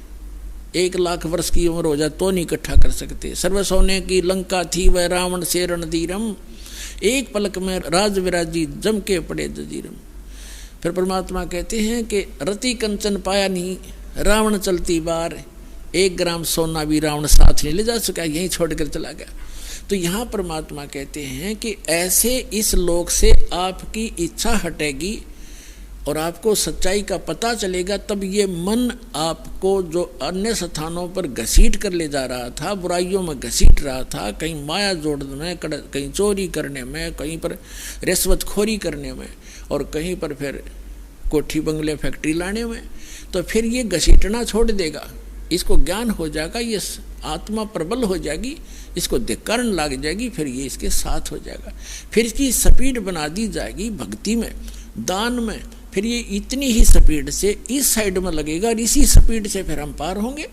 1 लाख वर्ष की उम्र हो जाए तो नहीं इकट्ठा कर सकते। सर्व सोने की लंका थी वह रावण से रणधीरम, एक पलक में राज विराजी जम के पड़े जजीरम। फिर परमात्मा कहते हैं कि रति कंचन पाया नहीं, रावण चलती बार, 1 ग्राम सोना भी रावण साथ नहीं ले जा सका, यहीं छोड़कर चला गया। तो यहाँ परमात्मा कहते हैं कि ऐसे इस लोक से आपकी इच्छा हटेगी और आपको सच्चाई का पता चलेगा, तब ये मन आपको जो अन्य स्थानों पर घसीट कर ले जा रहा था, बुराइयों में घसीट रहा था, कहीं माया जोड़ने में, कहीं चोरी करने में, कहीं पर रिश्वतखोरी करने में, और कहीं पर फिर कोठी बंगले फैक्ट्री लाने में, तो फिर ये घसीटना छोड़ देगा, इसको ज्ञान हो जाएगा, ये आत्मा प्रबल हो जाएगी, इसको धिक्कारण लग जाएगी, फिर ये इसके साथ हो जाएगा, फिर इसकी स्पीड बना दी जाएगी भक्ति में, दान में, फिर ये इतनी ही स्पीड से इस साइड में लगेगा और इसी स्पीड से फिर हम पार होंगे।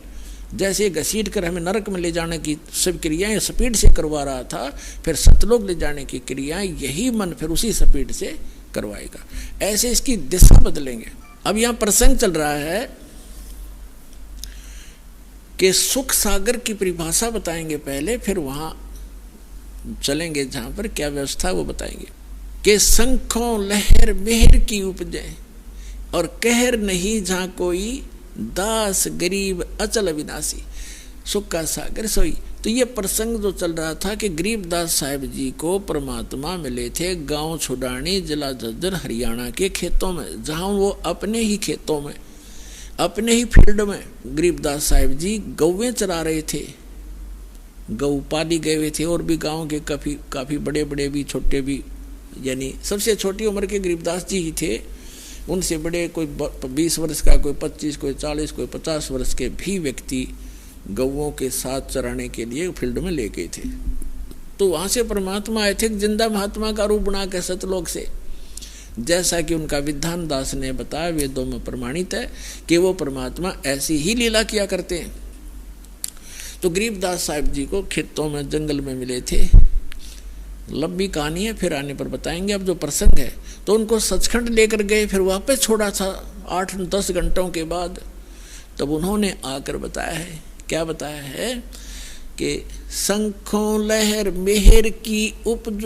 जैसे घसीट कर हमें नरक में ले जाने की सब क्रियाएं स्पीड से करवा रहा था, फिर सतलोक ले जाने की क्रियाएं यही मन फिर उसी स्पीड से करवाएगा। ऐसे इसकी दिशा बदलेंगे। अब यहाँ प्रसंग चल रहा है कि सुख सागर की परिभाषा बताएंगे पहले, फिर वहां चलेंगे जहां पर क्या व्यवस्था वो बताएंगे कि शंखों लहर मेहर की उपजे और कहर नहीं जहां कोई, दास गरीब अचल अविनाशी, सुख का सागर सोई। तो ये प्रसंग जो चल रहा था कि गरीबदास साहिब जी को परमात्मा मिले थे गांव छुडानी जिला झज्जर हरियाणा के खेतों में, जहां वो अपने ही खेतों में अपने ही फील्ड में गरीबदास साहिब जी गौवें चरा रहे थे, गौ पाली गए हुए थे, और भी गांव के काफी बड़े बड़े भी छोटे भी, यानी सबसे छोटी उम्र के गरीबदास जी ही थे, उनसे बड़े कोई 20 वर्ष का, कोई 25, कोई 40, कोई 50 वर्ष के भी व्यक्ति गौओं के साथ चराने के लिए फील्ड में ले गए थे। तो वहां से परमात्मा आए थे जिंदा महात्मा का रूप बना के सतलोक से, जैसा कि उनका विधान दास ने बताया, वेदों में प्रमाणित है कि वो परमात्मा ऐसी ही लीला किया करते हैं। तो गरीबदास साहिब जी को खेतों में जंगल में मिले थे, लंबी कहानी है, फिर आने पर बताएंगे। अब जो प्रसंग है तो उनको सचखंड लेकर गए, फिर वापस छोड़ा था 8-10 घंटों के बाद, तब उन्होंने आकर बताया है, क्या बताया है कि शंखों लहर मेहर की उपज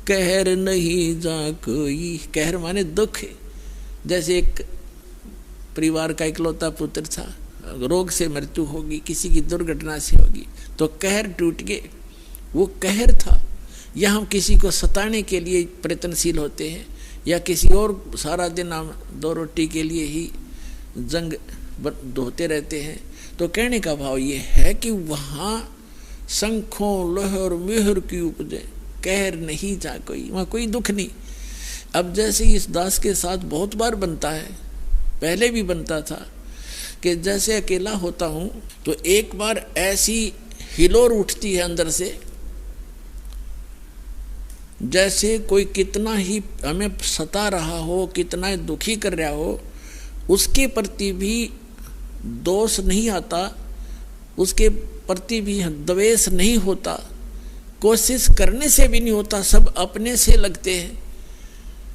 कहर नहीं जा कोई। कहर माने दुख है। जैसे एक परिवार का इकलौता पुत्र था, रोग से मृत्यु होगी, किसी की दुर्घटना से होगी, तो कहर टूट गए, वो कहर था। या हम किसी को सताने के लिए प्रयत्नशील होते हैं, या किसी और सारा दिन हम 2 रोटी के लिए ही जंग धोते रहते हैं। तो कहने का भाव ये है कि वहाँ शंखों लहर मेहर की उपजे कहर नहीं जा कोई, वहाँ कोई दुख नहीं। अब जैसे इस दास के साथ बहुत बार बनता है, पहले भी बनता था कि जैसे अकेला होता हूँ तो एक बार ऐसी हिलोर उठती है अंदर से, जैसे कोई कितना ही हमें सता रहा हो, कितना ही दुखी कर रहा हो, उसके प्रति भी दोष नहीं आता, उसके प्रति भी द्वेष नहीं होता, कोशिश करने से भी नहीं होता, सब अपने से लगते हैं।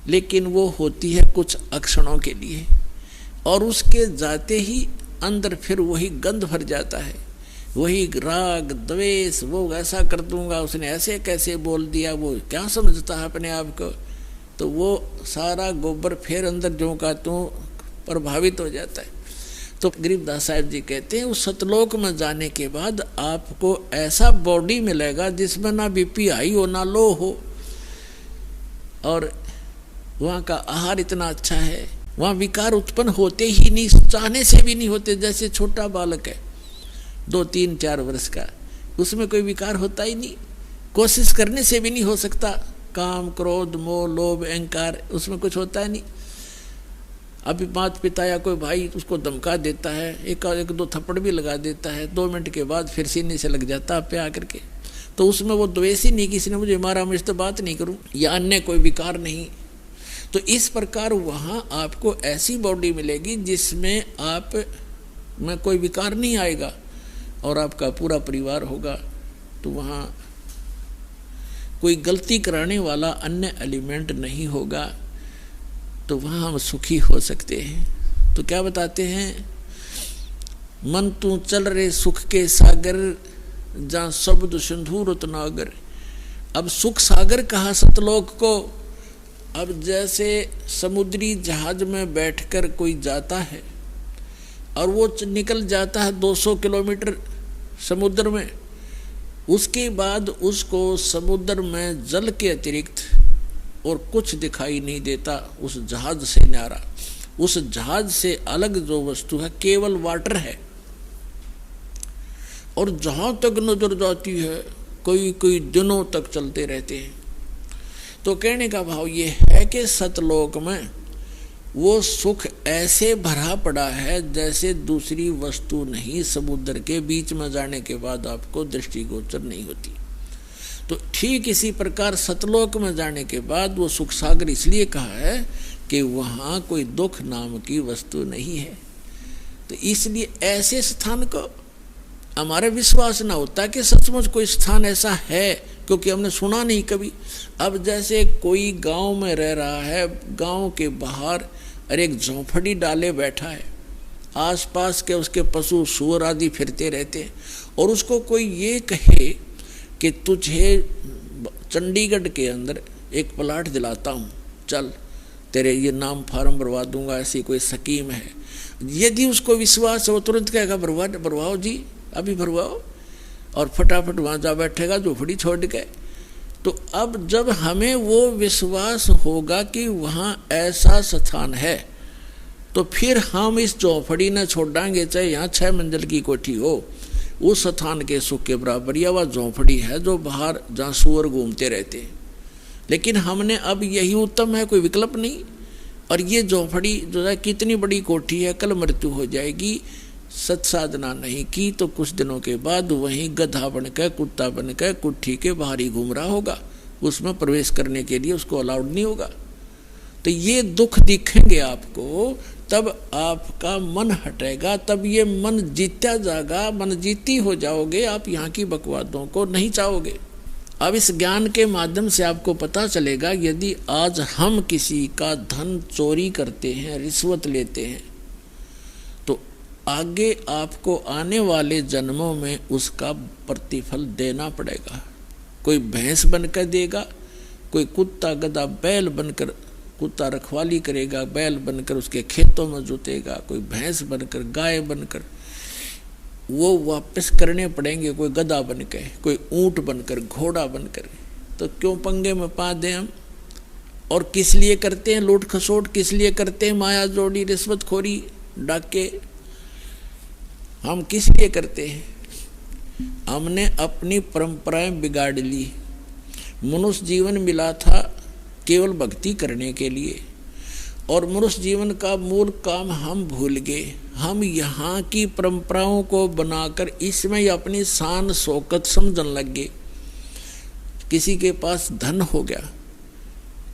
लेकिन वो होती है कुछ अक्षणों के लिए, और उसके जाते ही अंदर फिर वही गंध भर जाता है, वही राग द्वेष, वो ऐसा कर दूंगा, उसने ऐसे कैसे बोल दिया, वो क्या समझता है अपने आप को। तो वो सारा गोबर फिर अंदर जो का त्यों प्रभावित हो जाता है। तो गरीबदास साहिब जी कहते हैं उस सतलोक में जाने के बाद आपको ऐसा बॉडी मिलेगा जिसमें ना बीपी हाई हो ना लो हो, और वहाँ का आहार इतना अच्छा है, वहाँ विकार उत्पन्न होते ही नहीं, चाहने से भी नहीं होते। जैसे छोटा बालक है 2-3-4 वर्ष का, उसमें कोई विकार होता ही नहीं, कोशिश करने से भी नहीं हो सकता। काम क्रोध मोह लोभ अहंकार उसमें कुछ होता है नहीं। अभी माता पिता या कोई भाई उसको धमका देता है, एक दो थप्पड़ भी लगा देता है, 2 मिनट के बाद फिर सीने से लग जाता है पे आकर के, तो उसमें वो द्वेष ही नहीं, किसी ने मुझे मारा मैं इससे बात नहीं करूं, या अन्य कोई विकार नहीं। तो इस प्रकार वहाँ आपको ऐसी बॉडी मिलेगी जिसमें आप में कोई विकार नहीं आएगा, और आपका पूरा परिवार होगा। तो वहाँ कोई गलती कराने वाला अन्य एलिमेंट नहीं होगा, तो वहाँ हम सुखी हो सकते हैं। तो क्या बताते हैं, मन तू चल रे सुख के सागर, जहाँ शब्द सिंधु रत्नागर। अब सुख सागर कहा सतलोक को। अब जैसे समुद्री जहाज में बैठकर कोई जाता है और वो निकल जाता है 200 किलोमीटर समुद्र में, उसके बाद उसको समुद्र में जल के अतिरिक्त और कुछ दिखाई नहीं देता उस जहाज से न्यारा। उस जहाज से अलग जो वस्तु है केवल वाटर है, और जहां तक नजर जाती है कई दिनों तक चलते रहते हैं। तो कहने का भाव ये है कि सतलोक में वो सुख ऐसे भरा पड़ा है जैसे दूसरी वस्तु नहीं, समुद्र के बीच में जाने के बाद आपको दृष्टिगोचर नहीं होती। तो ठीक इसी प्रकार सतलोक में जाने के बाद वो सुख सागर इसलिए कहा है कि वहाँ कोई दुख नाम की वस्तु नहीं है। तो इसलिए ऐसे स्थान को हमारा विश्वास ना होता कि सचमुच कोई स्थान ऐसा है, क्योंकि हमने सुना नहीं कभी। अब जैसे कोई गांव में रह रहा है, गांव के बाहर और एक झोंपड़ी डाले बैठा है, आसपास के उसके पशु सूअर आदि फिरते रहते हैं, और उसको कोई ये कहे कि तुझे चंडीगढ़ के अंदर एक प्लाट दिलाता हूँ, चल तेरे ये नाम फार्म भरवा दूंगा, ऐसी कोई स्कीम है। यदि उसको विश्वास है वो तुरंत कहेगा भरवाओ जी, अभी भरवाओ, और फटाफट वहाँ जा बैठेगा झोपड़ी छोड़ के। तो अब जब हमें वो विश्वास होगा कि वहाँ ऐसा स्थान है, तो फिर हम इस झोपड़ी न छोड़ांगे, चाहे यहाँ 6 मंजिल की कोठी हो, उस स्थान के सुख के बराबर या वह झोपड़ी है जो बाहर जहाँ सूअर घूमते रहते हैं। लेकिन हमने अब यही उत्तम है, कोई विकल्प नहीं। और ये झोपड़ी जो है कितनी बड़ी कोठी है, कल मृत्यु हो जाएगी, सत्साधना नहीं की तो कुछ दिनों के बाद वहीं गधा बनकर कुत्ता बनकर कुट्ठी के बाहर ही घूम रहा होगा, उसमें प्रवेश करने के लिए उसको अलाउड नहीं होगा। तो ये दुख दिखेंगे आपको, तब आपका मन हटेगा, तब ये मन जीता जाएगा, मन जीती हो जाओगे, आप यहाँ की बकवादों को नहीं चाहोगे। अब इस ज्ञान के माध्यम से आपको पता चलेगा, यदि आज हम किसी का धन चोरी करते हैं, रिश्वत लेते हैं, तो आगे आपको आने वाले जन्मों में उसका प्रतिफल देना पड़ेगा। कोई भैंस बनकर देगा, कोई कुत्ता गधा बैल बनकर, कुत्ता रखवाली करेगा, बैल बनकर उसके खेतों में जोतेगा, कोई भैंस बनकर, गाय बनकर, वो वापस करने पड़ेंगे, कोई गधा बनकर, कोई ऊंट बनकर, घोड़ा बनकर। तो क्यों पंगे में पा दें हम? और किस लिए करते हैं लूट खसोट, किस लिए करते हैं माया जोड़ी, रिश्वतखोरी, डाके? हम किस लिए करते हैं? हमने अपनी परंपराएं बिगाड़ ली। मनुष्य जीवन मिला था केवल भक्ति करने के लिए, और मनुष्य जीवन का मूल काम हम भूल गए। हम यहाँ की परंपराओं को बनाकर इसमें अपनी शान शौकत समझने लग गए। किसी के पास धन हो गया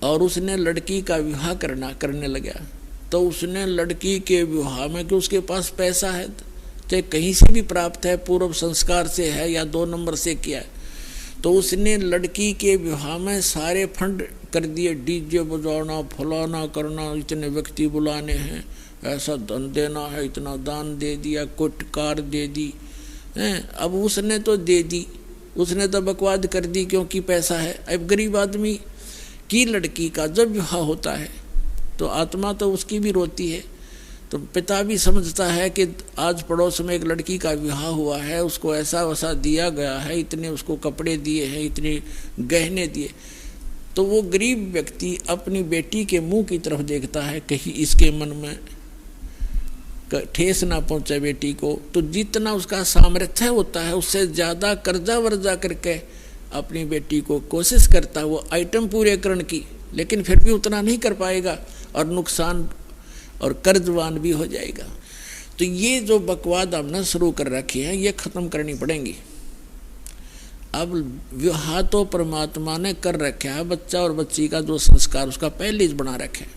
और उसने लड़की का विवाह करने लगा, तो उसने लड़की के विवाह में, कि उसके पास पैसा है, चाहे कहीं से भी प्राप्त है, पूर्व संस्कार से है या 2 नंबर से किया है, तो उसने लड़की के विवाह में सारे फंड कर दिए, डीजे बजाना, फलाना करना, इतने व्यक्ति बुलाने हैं, ऐसा धन देना है, इतना दान दे दिया, कुट कार दे दी हैं। अब उसने तो दे दी, उसने तो बकवाद कर दी क्योंकि पैसा है। अब गरीब आदमी की लड़की का जब विवाह होता है तो आत्मा तो उसकी भी रोती है। तो पिता भी समझता है कि आज पड़ोस में एक लड़की का विवाह हुआ है, उसको ऐसा वैसा दिया गया है, इतने उसको कपड़े दिए हैं, इतने गहने दिए। तो वो गरीब व्यक्ति अपनी बेटी के मुंह की तरफ देखता है, कहीं इसके मन में ठेस ना पहुंचे बेटी को। तो जितना उसका सामर्थ्य होता है उससे ज़्यादा कर्जा वर्जा करके अपनी बेटी को कोशिश करता है वो आइटम पूरे करने की, लेकिन फिर भी उतना नहीं कर पाएगा और नुकसान और कर्जवान भी हो जाएगा। तो ये जो बकवाद हमने शुरू कर रखी है ये ख़त्म करनी पड़ेंगी। अब विवाह तो परमात्मा ने कर रखा है, बच्चा और बच्ची का जो संस्कार उसका पहले ही बना रखे है।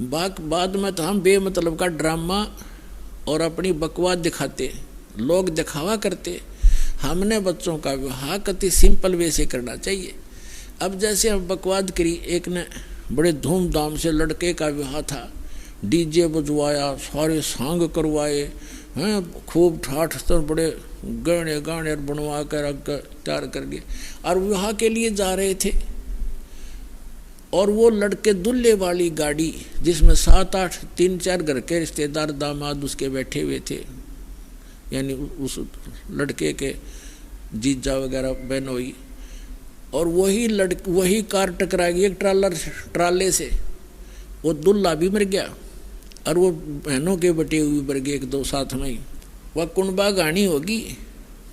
बाद में तो हम बेमतलब का ड्रामा और अपनी बकवाद दिखाते, लोग दिखावा करते। हमने बच्चों का विवाह कति सिंपल वे से करना चाहिए। अब जैसे हम बकवाद करी, एक ने बड़े धूमधाम से लड़के का विवाह था, डीजे बजवाया, सारे सांग करवाए हैं, खूब ठाठ तर बड़े गहने गाने बनवा कर रख कर तैयार कर दिए, और विवाह के लिए जा रहे थे। और वो लड़के दुल्हे वाली गाड़ी जिसमें 7-8 3-4 घर के रिश्तेदार दामाद उसके बैठे हुए थे, यानी उस लड़के के जीजा वगैरह बहनोई, और वही कार टकरा गई एक ट्राले से। वो दुल्हा भी मर गया और वो बहनों के बटे हुए मर गए 1-2 साथ में ही। वह कुंबा गानी होगी।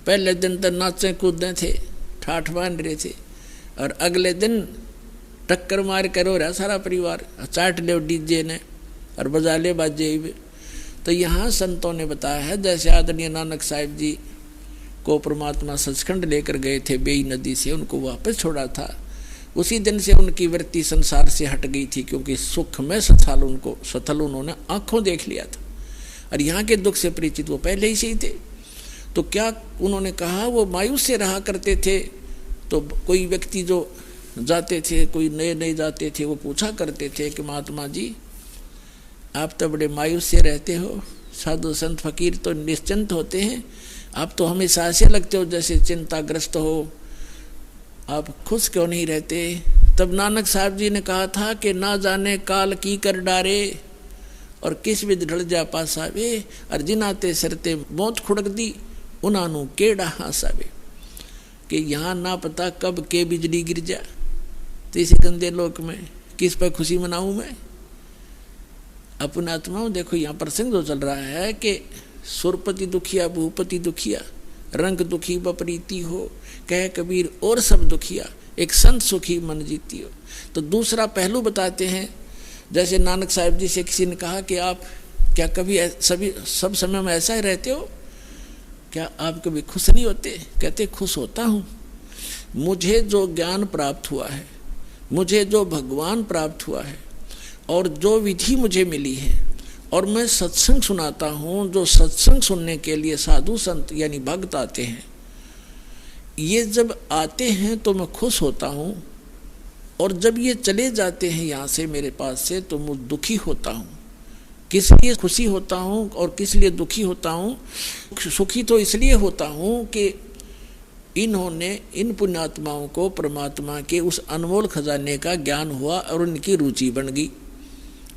पहले दिन तो नाचे कूदे थे, ठाठ बांध रहे थे, और अगले दिन टक्कर मार कर हो रहा सारा परिवार, चाट ले डीजे ने। और बजा ले बाजे भी। तो यहाँ संतों ने बताया है, जैसे आदरणीय नानक साहिब जी को परमात्मा सचखंड लेकर गए थे बेई नदी से, उनको वापस छोड़ा था, उसी दिन से उनकी वृत्ति संसार से हट गई थी, क्योंकि सुख में सथल उन्होंने आंखों देख लिया था, और यहाँ के दुख से परिचित वो पहले ही से ही थे। तो क्या उन्होंने कहा, वो मायूस से रहा करते थे। तो कोई व्यक्ति जो जाते थे, कोई नए नए जाते थे, वो पूछा करते थे कि महात्मा जी आप तो बड़े मायूस से रहते हो, साधु संत फकीर तो निश्चिंत होते हैं, आप तो हमेशा ऐसे लगते हो जैसे चिंताग्रस्त हो, आप खुश क्यों नहीं रहते। तब नानक साहब जी ने कहा था कि ना जाने काल की कर डारे और किस विध ढल जा पासावे, और जिनाते सरते मौत खुड़क दी उन्हानू केड़ा हासावे। कि यहाँ ना पता कब के बिजली गिर जा, तो इस गंदे लोक में किस पर खुशी मनाऊं मैं। अपने आत्माओं देखो यहाँ प्रसंग जो चल रहा है कि सुरपति दुखिया भूपति दुखिया, रंग दुखी बपरीती हो, कह कबीर और सब दुखिया, एक संत सुखी मन जीती हो। तो दूसरा पहलू बताते हैं, जैसे नानक साहिब जी से किसी ने कहा कि आप क्या कभी सब समय में ऐसा ही रहते हो, क्या आप कभी खुश नहीं होते। कहते खुश होता हूँ, मुझे जो ज्ञान प्राप्त हुआ है, मुझे जो भगवान प्राप्त हुआ है, और जो विधि मुझे मिली है, और मैं सत्संग सुनाता हूँ, जो सत्संग सुनने के लिए साधु संत यानी भक्त आते हैं, ये जब आते हैं तो मैं खुश होता हूँ, और जब ये चले जाते हैं यहाँ से मेरे पास से तो मैं दुखी होता हूँ। किस लिए खुशी होता हूँ और किस लिए दुखी होता हूँ। सुखी तो इसलिए होता हूँ कि इन्होंने इन पुण्यात्माओं को परमात्मा के उस अनमोल खजाने का ज्ञान हुआ और उनकी रुचि बन गई,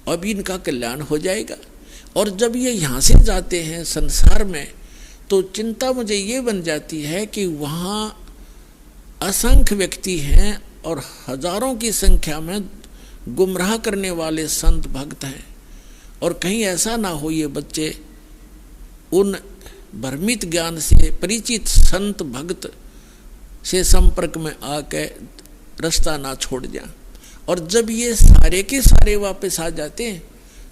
अब इनका कल्याण हो जाएगा। और जब ये यहाँ से जाते हैं संसार में, तो चिंता मुझे ये बन जाती है कि वहाँ असंख्य व्यक्ति हैं और हजारों की संख्या में गुमराह करने वाले संत भक्त हैं, और कहीं ऐसा ना हो ये बच्चे उन भ्रमित ज्ञान से परिचित संत भक्त से संपर्क में आकर रास्ता ना छोड़ जाए। और जब ये सारे के सारे वापस आ जाते हैं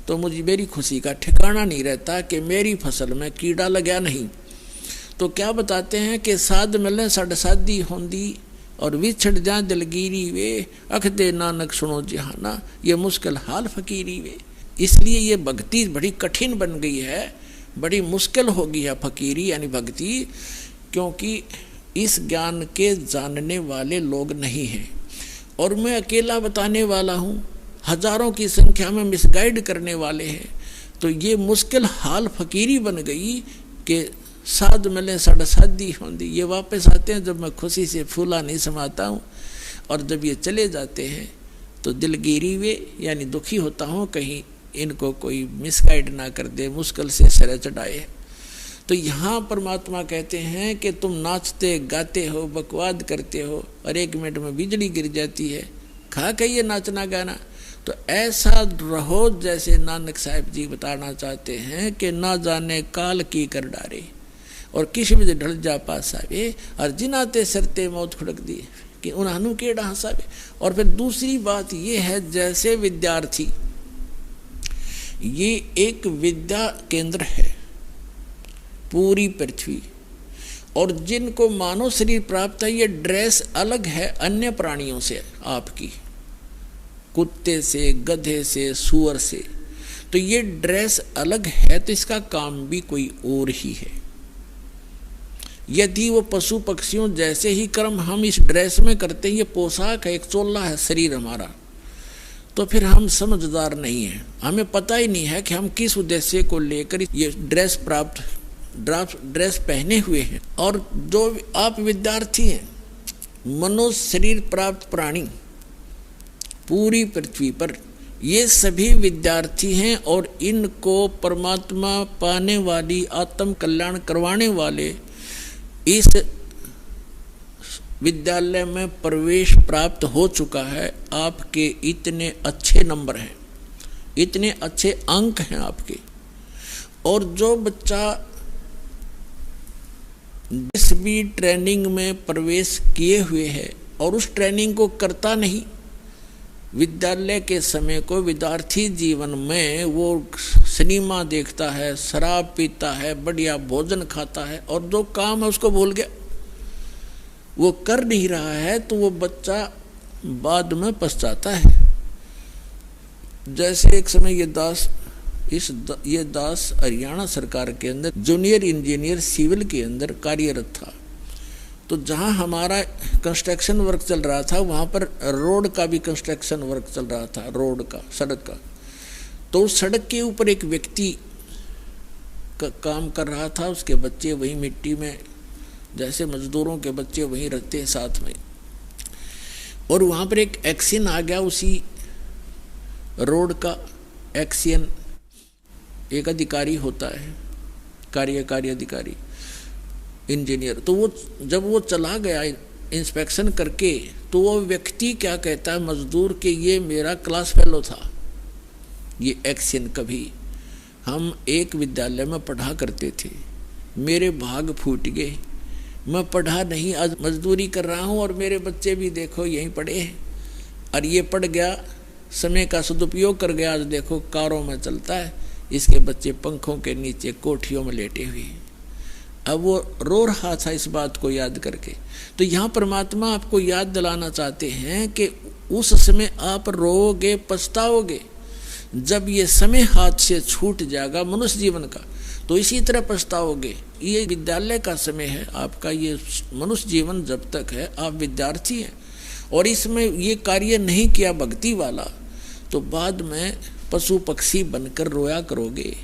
तो मुझे मेरी खुशी का ठिकाना नहीं रहता कि मेरी फसल में कीड़ा लगा नहीं। तो क्या बताते हैं कि साध मिले सड़ सादी होंदी और विछड़ जा दिलगिरी वे, अख दे नानक सुनो जहाना, ये मुश्किल हाल फकीरी वे। इसलिए ये भक्ति बड़ी कठिन बन गई है, बड़ी मुश्किल हो गई है फकीरी यानी भक्ति, क्योंकि इस ज्ञान के जानने वाले लोग नहीं हैं, और मैं अकेला बताने वाला हूँ, हजारों की संख्या में मिसगाइड करने वाले हैं। तो ये मुश्किल हाल फकीरी बन गई कि साध मिले सड़ सादी होंदी। ये वापस आते हैं जब मैं खुशी से फूला नहीं समाता हूँ, और जब ये चले जाते हैं तो दिलगिरी वे यानी दुखी होता हूँ, कहीं इनको कोई मिसगाइड ना कर दे, मुश्किल से सिर चढ़ाए। तो यहाँ परमात्मा कहते हैं कि तुम नाचते गाते हो, बकवाद करते हो, और 1 मिनट में बिजली गिर जाती है, खा के ये नाचना गाना। तो ऐसा रहो जैसे नानक साहिब जी बताना चाहते हैं कि ना जाने काल की कर डारे और किसी भी ढल जा पासावे, और जिनाते सरते मौत खुड़क दी कि उन्हानू केड़ा हंसावे। और फिर दूसरी बात ये है, जैसे विद्यार्थी, ये एक विद्या केंद्र है पूरी पृथ्वी, और जिनको मानव शरीर प्राप्त है, ये ड्रेस अलग है अन्य प्राणियों से, आपकी कुत्ते से, गधे से, सूअर से, तो ये ड्रेस अलग है, तो इसका काम भी कोई और ही है। यदि वो पशु पक्षियों जैसे ही कर्म हम इस ड्रेस में करते हैं, ये पोशाक है, एक चोला है शरीर हमारा, तो फिर हम समझदार नहीं हैं, हमें पता ही नहीं है कि हम किस उद्देश्य को लेकर ये ड्रेस पहने हुए हैं। और जो आप विद्यार्थी हैं, मनुष्य शरीर प्राप्त प्राणी पूरी पृथ्वी पर, ये सभी विद्यार्थी हैं, और इनको परमात्मा पाने वाली, आत्म कल्याण करवाने वाले इस विद्यालय में प्रवेश प्राप्त हो चुका है। आपके इतने अच्छे नंबर हैं, इतने अच्छे अंक हैं आपके, और जो बच्चा जिस भी ट्रेनिंग में प्रवेश किए हुए है और उस ट्रेनिंग को करता नहीं, विद्यालय के समय को विद्यार्थी जीवन में वो सिनेमा देखता है, शराब पीता है, बढ़िया भोजन खाता है और जो काम है उसको भूल गया, वो कर नहीं रहा है, तो वो बच्चा बाद में पछताता है। जैसे एक समय ये दास हरियाणा सरकार के अंदर जूनियर इंजीनियर सिविल के अंदर कार्यरत था। तो जहाँ हमारा कंस्ट्रक्शन वर्क चल रहा था वहाँ पर रोड का भी कंस्ट्रक्शन वर्क चल रहा था, रोड का, सड़क का। तो सड़क के ऊपर एक व्यक्ति का काम कर रहा था, उसके बच्चे वहीं मिट्टी में, जैसे मजदूरों के बच्चे वहीं रहते हैं साथ में। और वहाँ पर एक एक्शन आ गया, उसी रोड का एक्शन, एक अधिकारी होता है, कार्यकारी अधिकारी, इंजीनियर। तो वो जब वो चला गया इंस्पेक्शन करके, तो वो व्यक्ति क्या कहता है मजदूर के, ये मेरा क्लास फेलो था, ये एक्शन। कभी हम एक विद्यालय में पढ़ा करते थे, मेरे भाग फूट गए, मैं पढ़ा नहीं, आज मजदूरी कर रहा हूँ और मेरे बच्चे भी देखो यहीं पढ़े हैं, और ये पढ़ गया, समय का सदुपयोग कर गया, आज देखो कारों में चलता है, इसके बच्चे पंखों के नीचे कोठियों में लेटे हुए हैं। अब वो रो रहा था इस बात को याद करके। तो यहाँ परमात्मा आपको याद दिलाना चाहते हैं कि उस समय आप रोओगे, पछताओगे। जब ये समय हाथ से छूट जाएगा मनुष्य जीवन का, तो इसी तरह पछताओगे। ये विद्यालय का समय है आपका, ये मनुष्य जीवन जब तक है आप विद्यार्थी हैं, और इसमें ये कार्य नहीं किया भक्ति वाला, तो बाद में पशु पक्षी बनकर रोया करोगे।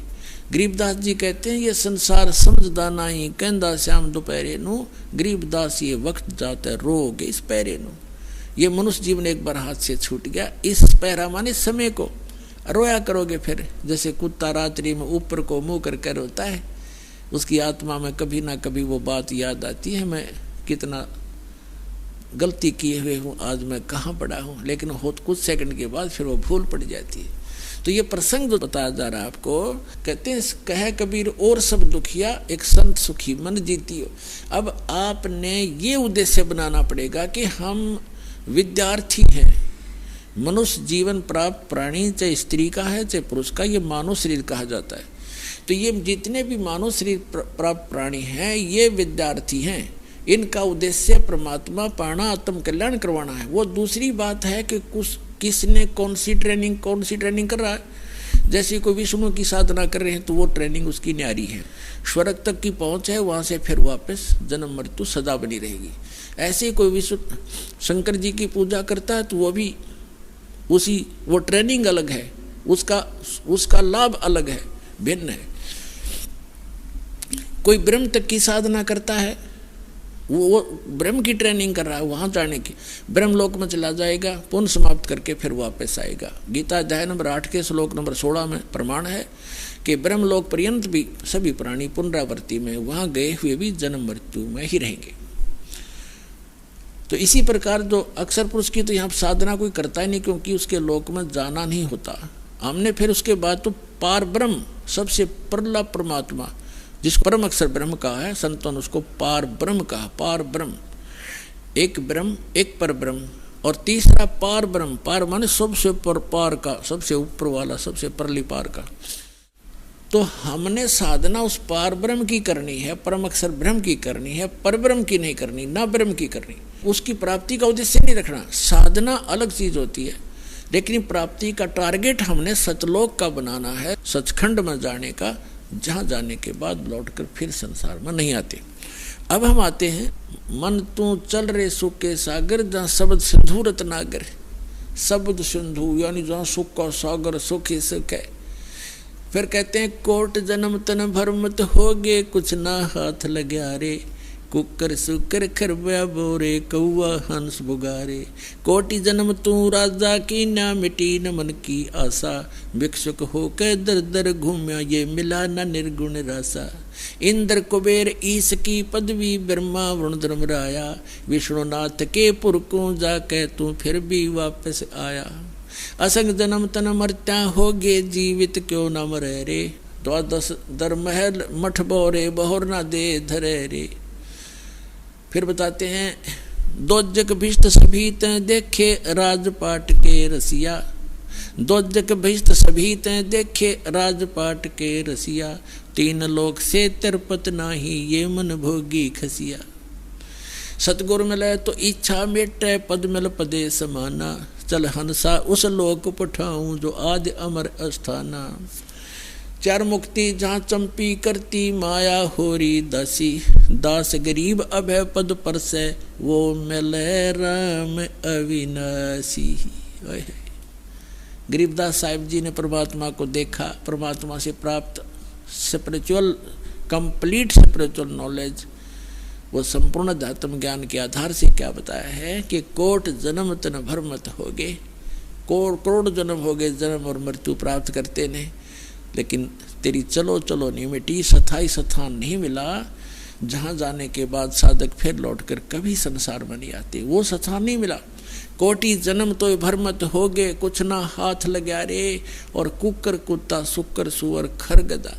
गरीबदास जी कहते हैं, ये संसार समझदा नहीं, कहंदा श्याम दोपहरे नु, गरीबदास ये वक्त जाता रोगे इस पैरे नु। ये मनुष्य जीवन एक बार हाथ से छूट गया, इस पैरा माने समय को रोया करोगे। फिर जैसे कुत्ता रात्रि में ऊपर को मुंह करके रोता है, उसकी आत्मा में कभी ना कभी वो बात याद आती है, मैं कितना गलती किए हुए हूँ, आज मैं कहाँ पड़ा हूँ, लेकिन हो कुछ सेकंड के बाद फिर वो भूल पड़ जाती है। तो ये प्रसंग जो बताया जा रहा है आपको, कहते हैं कहे कबीर और सब दुखिया, एक संत सुखी मन जीती हो। अब आपने ये उद्देश्य बनाना पड़ेगा कि हम विद्यार्थी हैं, मनुष्य जीवन प्राप्त प्राणी, चाहे स्त्री का है चाहे पुरुष का, ये मानव शरीर कहा जाता है। तो ये जितने भी मानव शरीर प्राप्त प्राणी हैं ये विद्यार्थी हैं, इनका उद्देश्य परमात्मा पाना, आत्म कल्याण करवाना है। वो दूसरी बात है कि किसने कौन सी ट्रेनिंग कर रहा है। जैसे कोई विष्णु की साधना कर रहे हैं तो वो ट्रेनिंग उसकी न्यारी है, स्वर्ग तक की पहुंच है, वहां से फिर वापस जन्म मृत्यु सदा बनी रहेगी। ऐसे कोई विष्णु शंकर जी की पूजा करता है तो वो भी वो ट्रेनिंग अलग है, उसका लाभ अलग है, भिन्न है। कोई ब्रह्म तक की साधना करता है, वो ब्रह्म की ट्रेनिंग कर रहा है, वहां जाने की, ब्रह्म लोक में चला जाएगा, पुण्य समाप्त करके फिर वापस आएगा। गीता अध्याय नंबर 8 के श्लोक नंबर 16 में प्रमाण है कि ब्रह्म लोक पर्यंत भी सभी प्राणी पुनरावृत्ति में, वहां गए हुए भी जन्म मृत्यु में ही रहेंगे। तो इसी प्रकार जो अक्षर पुरुष की तो यहाँ साधना कोई करता ही नहीं, क्योंकि उसके लोक में जाना नहीं होता। हमने फिर उसके बाद तो पार ब्रह्म, सबसे परला परमात्मा, जिसको परम अक्षर ब्रह्म कहा है, संतों ने उसको पार ब्रह्म कहा। पार ब्रह्म, एक ब्रह्म, एक पर ब्रह्म, और तीसरा पार ब्रह्म। पार माने सबसे पर पार का, सबसे ऊपर वाला, सबसे परली पार का। तो हमने साधना उस पार ब्रह्म की करनी है, परम अक्षर ब्रह्म की करनी है, पर ब्रह्म की नहीं करनी, ना ब्रह्म की करनी। उसकी प्राप्ति का उद्देश्य नहीं रखना। साधना अलग चीज होती है, लेकिन प्राप्ति का टारगेट हमने सतलोक का बनाना है, सचखंड में जाने का, जहाँ जाने के बाद लौटकर फिर संसार में नहीं आते। अब हम आते हैं, मन तू चल रे सुख के सागर, जहाँ शब्द सिंधु रत्नागर। शब्द सिंधु यानी जहाँ सुख का सागर, सुख ही सुख है। फिर कहते हैं कोट जन्म तन भरमत हो गे, कुछ ना हाथ लग्या रे, कुकर सुकर खरबा बोरे, कौआ हंस बुगारे। कोटि जन्म तू राजा की, ना मिटी न मन की आशा, भिक्षुक होकर दर दर घूम्या, ये मिला न निर्गुण रासा। इंद्र कुबेर ईश की पदवी, ब्रह्मा वरुण धर्मराया, विष्णुनाथ के पुरकों जाके तू फिर भी वापस आया। असंग जन्म तन मरत्या हो गे, जीवित क्यों न मरे रे, द्वादश दरमहल मठ बोरे, बहुर ना दे धरे रे। फिर बताते हैं दोजक भिष्ट सभी तैं देखे राजपाट के रसिया। दोजक भिष्ट सभी तैं देखे राजपाट के रसिया। तीन लोक से तिरपत नाही ये मन भोगी खसिया। सतगुरु मिले तो इच्छा मेटे पद मिल पदे समाना। चल हंसा उस लोक पठाऊं जो आदि अमर अस्थाना। चार मुक्ति जहाँ चंपी करती माया होरी दासी। दास गरीब अभय पद पर से वो मिले राम अविनाशी। गरीबदास साहिब जी ने परमात्मा को देखा, परमात्मा से प्राप्त स्पिरिचुअल कंप्लीट स्पिरिचुअल नॉलेज, वो संपूर्ण अध्यात्म ज्ञान के आधार से क्या बताया है कि कोट जन्म तन भर मत होगे। करोड़ जन्म हो गए, जन्म और मृत्यु प्राप्त करते ने, लेकिन तेरी चलो चलो नहीं मिटी, स्थाई स्थान नहीं मिला जहाँ जाने के बाद साधक फिर लौटकर कभी संसार में नहीं आते। वो स्थान नहीं मिला। कोटि जन्म तो भर मत होगे, कुछ ना हाथ लगा रे। और कुकर कुत्ता सुकर सुअर खर गदा।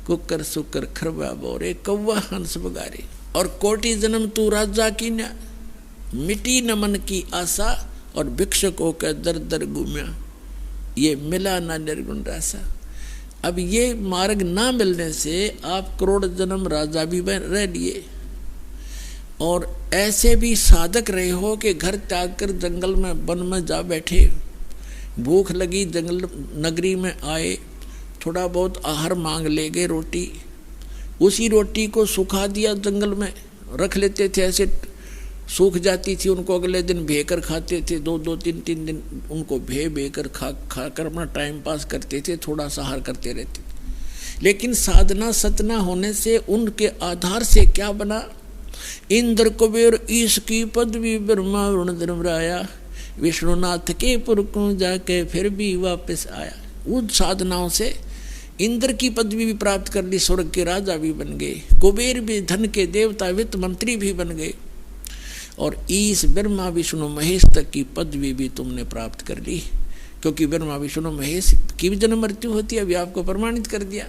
कुकर सुकर खरबा बोरे कौवा हंस बगारे। और कोटि जन्म तू राजा की न मिटी न मन की आशा। और भिक्षुकों के दर दर घूम्या, ये मिला ना निर्गुण रासा। अब ये मार्ग ना मिलने से आप करोड़ जन्म राजा भी रह लिए और ऐसे भी साधक रहे हो कि घर त्याग कर जंगल में वन में जा बैठे। भूख लगी, जंगल नगरी में आए, थोड़ा बहुत आहार मांग ले गए, रोटी, उसी रोटी को सुखा दिया, जंगल में रख लेते थे, ऐसे सूख जाती थी, उनको अगले दिन भेकर खाते थे। दो तीन दिन उनको भेकर खा कर अपना टाइम पास करते थे, थोड़ा सा आहार करते रहते थे। लेकिन साधना सतना होने से उनके आधार से क्या बना? इंद्र कुबेर ईश की पदवी, ब्रह्मा वरुण धर्मराया, विष्णुनाथ के पुर को जाके फिर भी वापस आया। उन साधनाओं से इंद्र की पदवी भी प्राप्त कर ली, स्वर्ग के राजा भी बन गए, कुबेर भी धन के देवता वित्त मंत्री भी बन गए, और ईश ब्रह्मा विष्णु महेश तक की पदवी भी तुमने प्राप्त कर ली। क्योंकि ब्रह्मा विष्णु महेश की भी जन्म मृत्यु होती है, अभी आपको प्रमाणित कर दिया।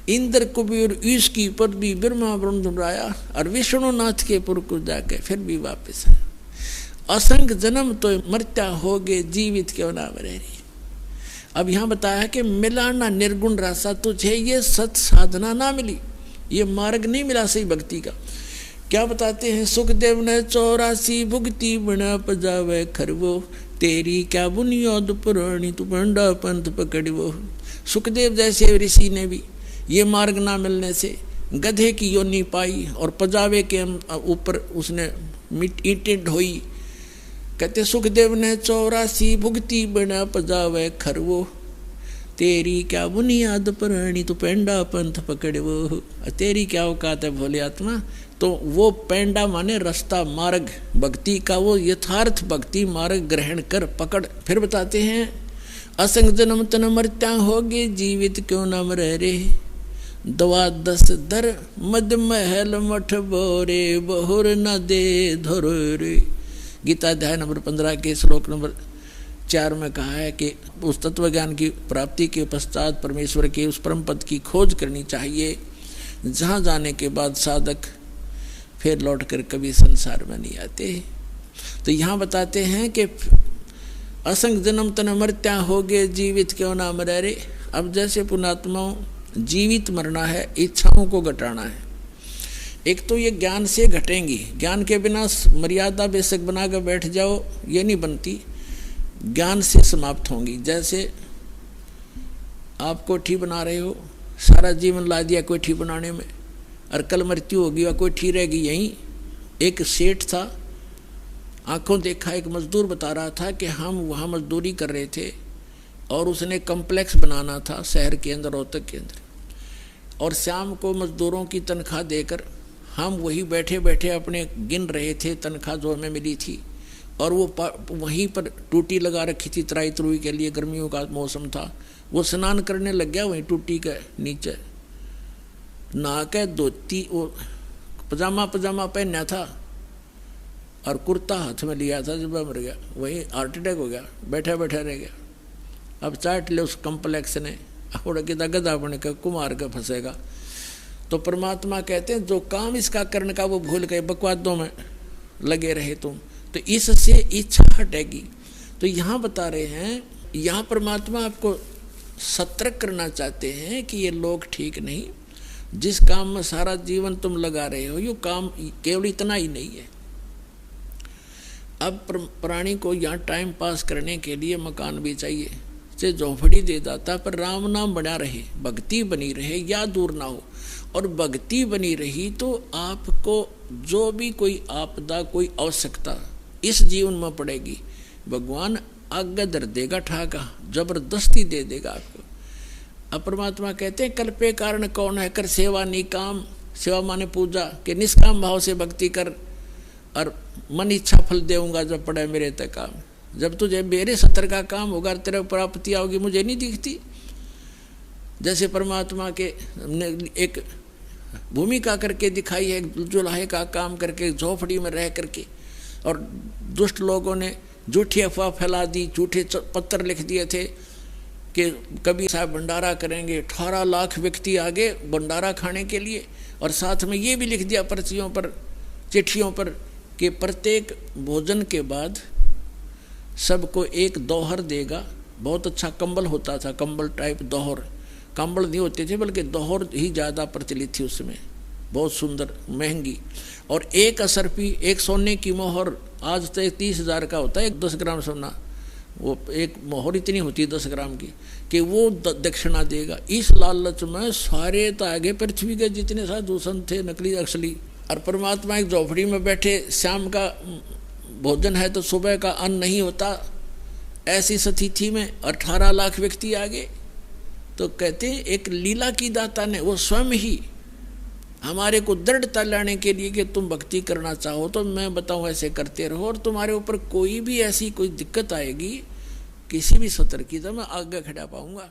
इंद्र कुबेर ईश की पदवी, ब्रह्मा वरुण धर्मराया, और विष्णुनाथ के पुर को जाके फिर भी वापस है। असंख्य जन्म तो मरता होगे, जीवित क्यों ना मरे। अब यहाँ बताया कि मिला ना निर्गुण रासा, तुझे ये सत साधना ना मिली, ये मार्ग नहीं मिला सही भक्ति का। क्या बताते हैं? सुखदेव ने 84 भुगती बना पजावे खरवो, तेरी क्या बुनियाद पुरानी तू पंडा पंथ पकड़वो। सुखदेव जैसे ऋषि ने भी ये मार्ग ना मिलने से गधे की योनि पाई और पजावे के ऊपर उसने ईंटें ढोई। कहते सुखदेव ने 84 भुगती बना पजावे खरवो, तेरी क्या बुनियाद पुरानी तू पेंडा पंथ पकड़वो। तेरी क्या औकात है भोले आत्मा? तो वो पेंडा माने रास्ता, मार्ग भक्ति का, वो यथार्थ भक्ति मार्ग ग्रहण कर पकड़। फिर बताते हैं असंग जन्म तन मरत्या होगे, जीवित क्यों न मरे रे। दवा 10 दर मद महल मठ बोरे, बहुर न दे धरो रे। गीता अध्याय नंबर 15 के श्लोक नंबर 4 में कहा है कि उस तत्व ज्ञान की प्राप्ति के पश्चात परमेश्वर के उस परम पद की खोज करनी चाहिए, जहाँ जाने के बाद साधक फिर लौटकर कभी संसार में नहीं आते। तो यहाँ बताते हैं कि असंग जन्म तन मरत्या होगे, जीवित क्यों ना मरे रे। अब जैसे पुणात्माओं जीवित मरना है, इच्छाओं को घटाना है। एक तो ये ज्ञान से घटेंगी, ज्ञान के बिना मर्यादा बेशक बनाकर बैठ जाओ, ये नहीं बनती, ज्ञान से समाप्त होंगी। जैसे आप कोठी बना रहे हो, सारा जीवन ला दिया कोठी बनाने में, और कल मृत्यु होगी और कोठी रहेगी यहीं। एक सेठ था, आंखों देखा, एक मजदूर बता रहा था कि हम वहाँ मजदूरी कर रहे थे और उसने कम्प्लेक्स बनाना था शहर के अंदर, रोहतक के अंदर, और शाम को मजदूरों की तनख्वाह देकर हम वही बैठे बैठे अपने गिन रहे थे तनख्वाह जो हमें मिली थी। और वो वहीं पर टूटी लगा रखी थी तराई तरुई के लिए, गर्मियों का मौसम था। वो स्नान करने लग गया वहीं टूटी के नीचे, नहा के धोती, वो पजामा पहना था और कुर्ता हाथ में लिया था, जब मर गया, वही हार्ट अटैक हो गया, बैठा बैठा रह गया। अब चाट ले उस कम्प्लेक्स ने, उड़ के गधा बन के कुमार के फंसेगा। तो परमात्मा कहते हैं जो काम इसका करने का वो भूल गए बकवादों में, लगे रहे तुम, तो इससे इच्छा हटेगी। तो यहाँ बता रहे हैं, यहाँ परमात्मा आपको सतर्क करना चाहते हैं कि ये लोग ठीक नहीं, जिस काम में सारा जीवन तुम लगा रहे हो ये काम केवल इतना ही नहीं है। अब प्राणी को यहाँ टाइम पास करने के लिए मकान भी चाहिए, से झोंपड़ी दे देता, पर राम नाम बना रहे, भक्ति बनी रहे, या दूर ना हो। और भक्ति बनी रही तो आपको जो भी कोई आपदा, कोई आवश्यकता इस जीवन में पड़ेगी, भगवान आगे धर देगा, ठाका जबरदस्ती दे देगा आपको। अब परमात्मा कहते हैं कल्पे कारण कौन है, कर सेवा निकाम, सेवा माने पूजा, के निष्काम भाव से भक्ति कर और मन इच्छा फल देऊंगा जब पड़े मेरे तक काम। जब तुझे मेरे सतर का काम होगा, तेरे प्राप्ति आओगी, मुझे नहीं दिखती। जैसे परमात्मा के एक भूमिका करके दिखाई है, जुलाहे का काम करके झोपड़ी में रह करके, और दुष्ट लोगों ने झूठी अफवाह फैला दी, झूठे पत्र लिख दिए थे कि कभी साहब भंडारा करेंगे, 18 लाख व्यक्ति आगे भंडारा खाने के लिए, और साथ में ये भी लिख दिया पर्चियों पर, चिट्ठियों पर, कि प्रत्येक भोजन के बाद सबको एक दोहर देगा। बहुत अच्छा कंबल होता था, कंबल टाइप दोहर, कंबल नहीं होते थे बल्कि दोहर ही ज़्यादा प्रचलित थी उसमें, बहुत सुंदर महंगी। और एक असरपी, एक सोने की मोहर, आज तो 30,000 का होता है 10 ग्राम सोना, वो एक मोहर इतनी होती है 10 ग्राम की, कि वो दक्षिणा देगा। इस लालच में सारे तो आगे पृथ्वी के जितने साधु संत थे, नकली असली, और परमात्मा एक झोपड़ी में बैठे, शाम का भोजन है तो सुबह का अन्न नहीं होता, ऐसी स्थिति में 18 लाख व्यक्ति आगे। तो कहते हैं एक लीला की दाता ने वो स्वयं ही हमारे को दृढ़ता लाने के लिए कि तुम भक्ति करना चाहो तो मैं बताऊं ऐसे करते रहो, और तुम्हारे ऊपर कोई भी ऐसी कोई दिक्कत आएगी किसी भी सतर की, तो मैं आगे खड़ा पाऊंगा।